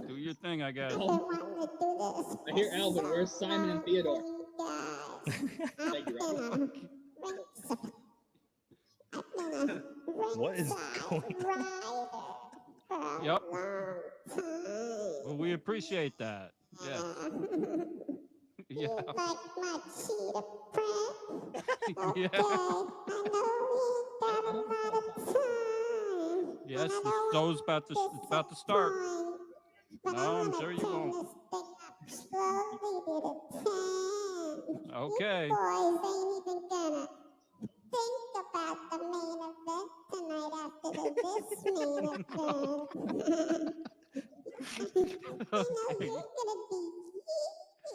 do your thing, I guess. I've been wanting to do this. I hear for Alvin. so Where's Simon and Theodore? long, guys. Thank you, I've Robert. been a What is ringside going rider for a Yep. long time. Well, we appreciate that. Yeah. You Yeah. like my cheetah print? Okay, Yeah. I know we ain't got a lot of time. Yes, and I the don't show's wanna it's about to start. disappoint, but No, I I'm wanna sure you turn won't. this thing up slowly to the 10. Okay. You boys ain't even gonna think about the main event tonight after this main event. I know Okay. you're gonna be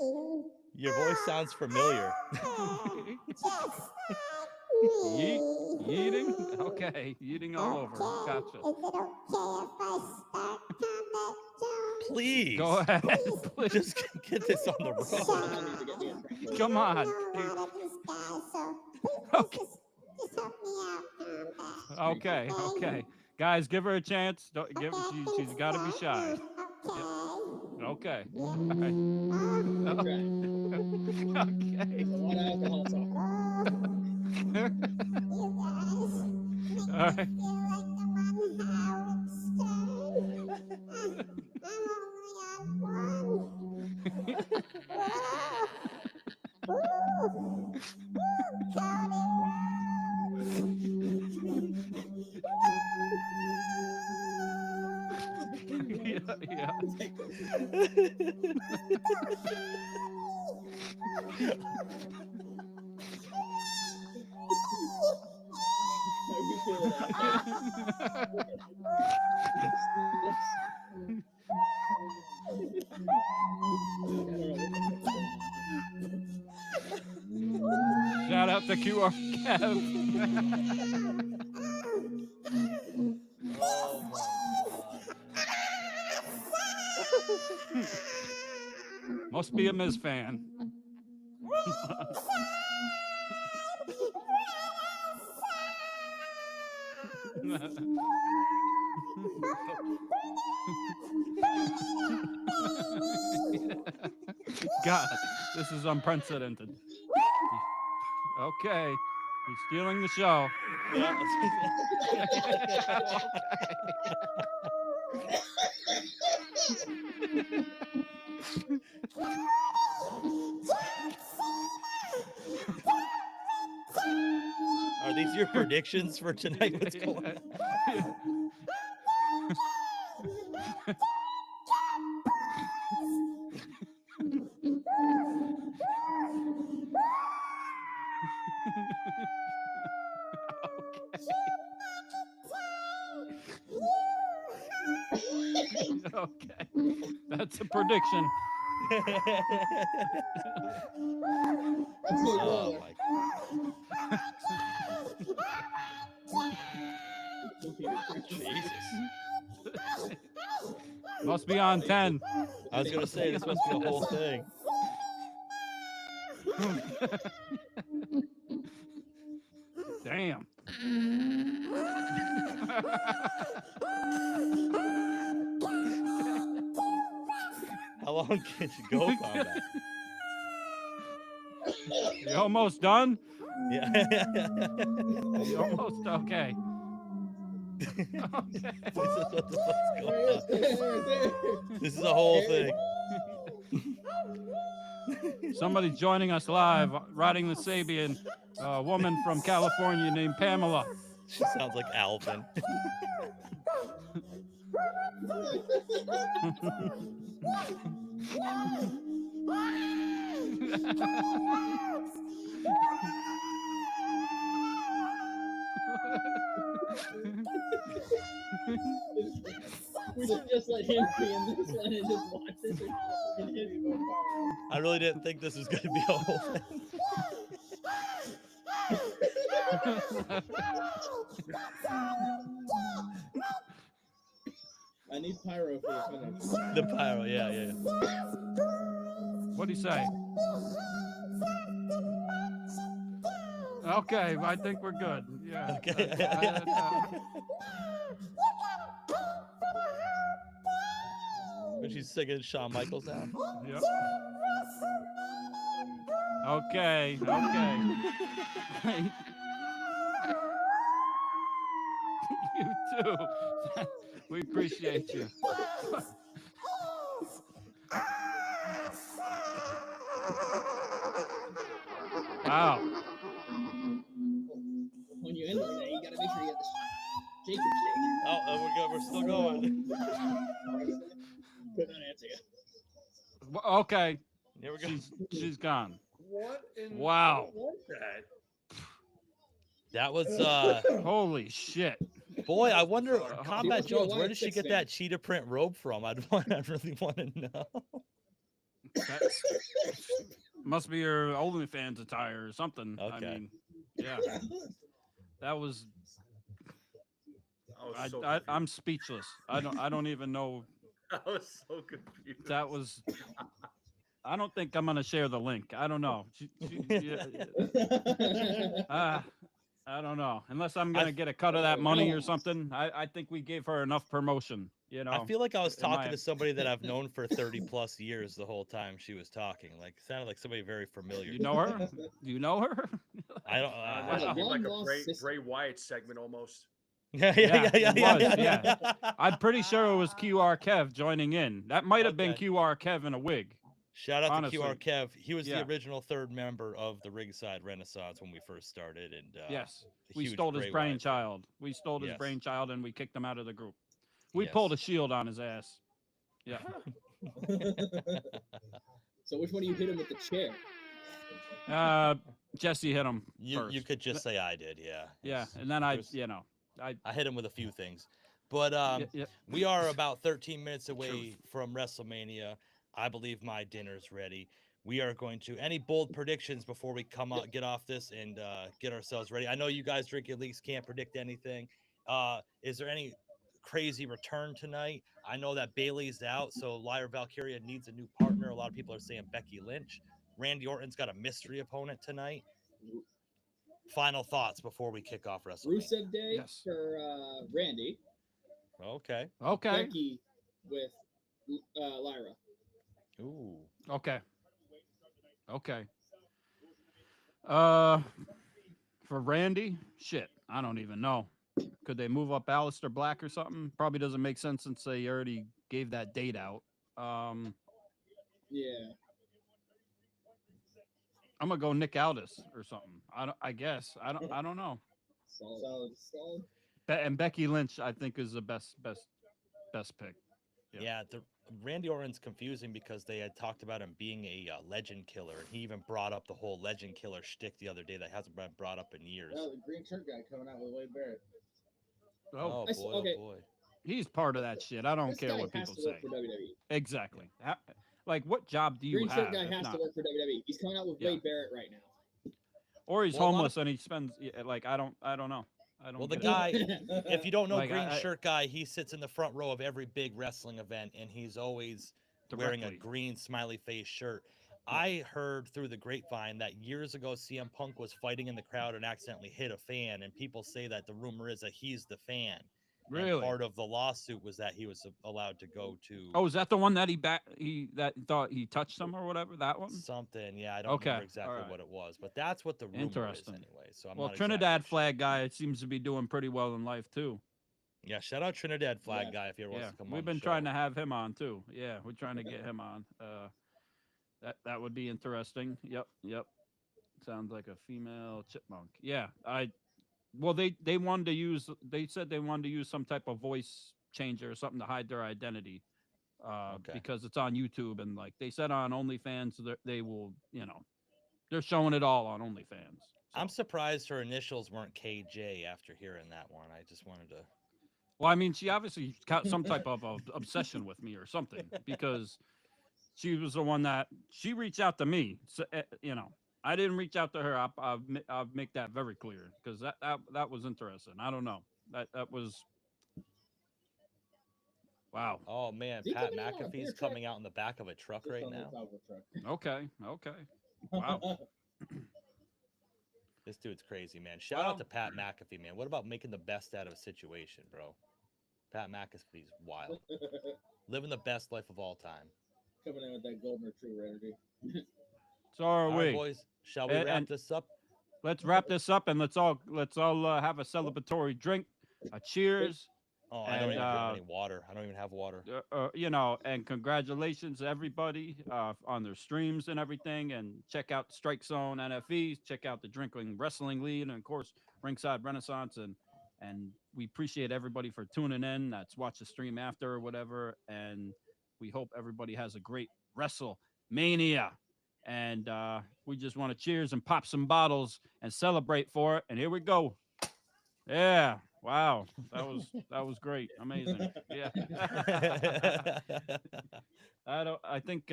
eating. Your voice sounds familiar. Just like Yeet, me. yeeting? Okay, yeeting all over. Okay, Gotcha. is it okay if I start Combat Jones? Please. Go ahead. Please. Just get this on the road. Someone needs to get me a tractor. Come on. I don't know a lot of these guys, so please Okay. just help me out, Combat. Okay, okay. Guys, give her a chance. Don't give Okay, she's got to be shy. Okay. Okay. Yeah. All right. Right. Okay. A lot of alcohol talk. You guys make All right. me feel like I'm on Howard Stern. I'm only on one. Whoa. Ooh. Ooh, Cody Rhodes. Yeah, yeah. How you feeling? Shout out to QR Kev. Oh my God. Must be a Miz fan. God, this is unprecedented. Okay, he's stealing the show. Yeah. Are these your predictions for tonight? What's going on? Okay, that's a prediction. That's good. Oh my Jesus. Must be on 10. I was gonna say this must be a whole thing. Damn. How long can you go, Combat? You almost done? Yeah. You almost okay. This is what the fuck's going There it is. on. There. This is a whole thing. Somebody joining us live, riding the Sabian, a woman from California named Pamela. She sounds like Alvin. We should just let him be in this one and just watch this. I really didn't think this was going to be a whole thing. I need pyro for the finish. The pyro, yeah. What'd he say? Okay, I think we're good. Yeah. Okay. When she's singing Shawn Michaels now. Yep. Okay. You too. We appreciate you. Wow. When you end like that, you gotta make sure you have the Jacob shake. Oh, we're good. We're still going. Could not answer you. Okay. Here we go. She's gone. What in Wow. what was that? That was Holy shit. boy. I wonder, She Combat must be a Jones, where Wyatt did she Six get fan. that cheetah print robe from? I really want to know. That's, must be her OnlyFans attire or something. I Okay. mean, yeah. That was. I was so I'm speechless. I don't even know. I was so confused. That was. I don't think I'm gonna share the link. I don't know. I don't know. Unless I'm gonna get a cut of that money or something. I think we gave her enough promotion. You know. I feel like I was in my- talking to somebody that I've known for 30 plus years the whole time she was talking. Like, sounded like somebody very familiar. You know her? Do you know her? I don't. That Wow. would be like a Long Bray, lost sister. Bray Wyatt segment almost. Yeah, it was, yeah. I'm pretty sure it was QR Kev joining in. That might have been Okay. QR Kev in a wig. Shout out Honestly. to QR Kev. He was Yeah. the original third member of the Ringside Renaissance when we first started, and Yes. a We huge stole his Bray Wyatt fan. brainchild. We stole his Yes. brainchild and we kicked him out of the group. We pulled a shield on his ass. Yeah. So which one do you hit him with the chair? Jesse hit him You first. could just say I did, yeah. Yeah, It's- and then there's- I I hit him with a few things, but yeah. we are about 13 minutes away from WrestleMania. I believe my dinner's ready. We are going to any bold predictions before we come out, get off this, and get ourselves ready. I know you guys drink your leagues, can't predict anything. Is there any crazy return tonight? I know that Bailey's out, so Lyra Valkyria needs a new partner. A lot of people are saying Becky Lynch. Randy Orton's got a mystery opponent tonight. Final thoughts before we kick off WrestleMania. Rusev Day Yes. for Randy. Okay. Okay. Becky with Lyra. Ooh. Okay. For Randy, shit, I don't even know. Could they move up Aleister Black or something? Probably doesn't make sense since they already gave that date out. Yeah. I'm gonna go Nick Aldis or something. I guess. I don't know. Solid. And Becky Lynch, I think, is the best pick. Yeah. Yeah, the Randy Orton's confusing because they had talked about him being a legend killer, and he even brought up the whole legend killer shtick the other day that hasn't been brought up in years. Oh, the green shirt guy coming out with Wade Barrett. Oh, boy, okay. oh boy. he's part of that shit. I don't This care guy what has people to work say. for WWE. Exactly. Like, what job do you Green have? shirt guy if has not- to work for WWE. He's coming out with Yeah. Wade Barrett right now. Or he's Well, a lot of- homeless and he spends like I don't know. I don't. Well, the get it. guy, if you don't know Like, green I- shirt guy, he sits in the front row of every big wrestling event, and he's always wearing a Directly. green smiley face shirt. I heard through the grapevine that years ago CM Punk was fighting in the crowd and accidentally hit a fan, and people say that the rumor is that he's the fan. And Really? part of the lawsuit was that he was allowed to go to Oh, is that the one that he thought he touched him or whatever? That one? something. Yeah, I don't Okay, remember exactly alright. what it was, but that's what the rumor is Interesting. anyway. So I'm Well, not Trinidad exactly sure. flag guy seems to be doing pretty well in life too. Yeah, shout out Trinidad flag Yeah. guy if he ever Yeah, wants to come on. we've the been trying show. to have him on too. Yeah, we're trying to get him on. That would be interesting. Yep. Sounds like a female chipmunk. Yeah, well, they wanted to use. They said they wanted to use some type of voice changer or something to hide their identity. Okay. Because it's on YouTube and like they said on OnlyFans, they will, they're showing it all on OnlyFans. I'm So, surprised her initials weren't KJ after hearing that one. I just wanted to. Well, I mean, she obviously got some type of obsession with me or something because she was the one that she reached out to me. So, I didn't reach out to her. I'll make that very clear because that was interesting. I don't know. That was wow. Oh man, Is he Pat coming out on a beer McAfee's truck? coming out in the back of a truck Just right on the now. top of the truck. Okay. Wow. This dude's crazy, man. Shout out to Pat McAfee, man. What about making the best out of a situation, bro? Pat McAfee's wild. Living the best life of all time. Coming in with that golden retriever energy. So are All right, we. boys. Shall we And- wrap and- this up? Let's wrap this up and let's all have a celebratory drink. A cheers. Oh, I don't And, even have any water. I don't even have water. And congratulations to everybody on their streams and everything. And check out Strike Zone NFE. Check out the Drinking Wrestling League, and of course Ringside Renaissance. And we appreciate everybody for tuning in. That's watch the stream after or whatever. And we hope everybody has a great WrestleMania. And we just want to cheers and pop some bottles and celebrate for it. And here we go. Yeah. Wow. That was great. Amazing. Yeah. I think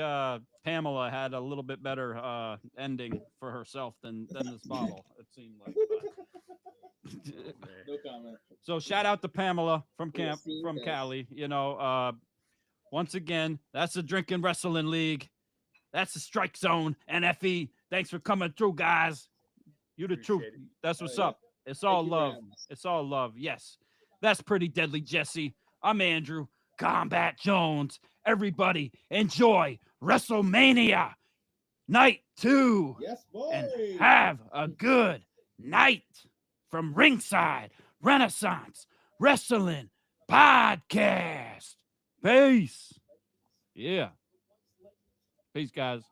Pamela had a little bit better ending for herself than this bottle, it seemed like. No comment. So shout out to Pamela from Yes, he does. Cali. Once again, that's the Drinking Wrestling League. That's the Strike Zone NFE. Thanks for coming through, guys. You the truth. Appreciate it. That's what's Oh, yeah. up. It's all Thank you for love. having us. It's all love. Yes. That's pretty deadly, Jesse. I'm Andrew Combat Jones. Everybody, enjoy WrestleMania Night 2 Yes, boy. and have a good night from Ringside Renaissance Wrestling Podcast. Peace. Yeah. Peace, guys.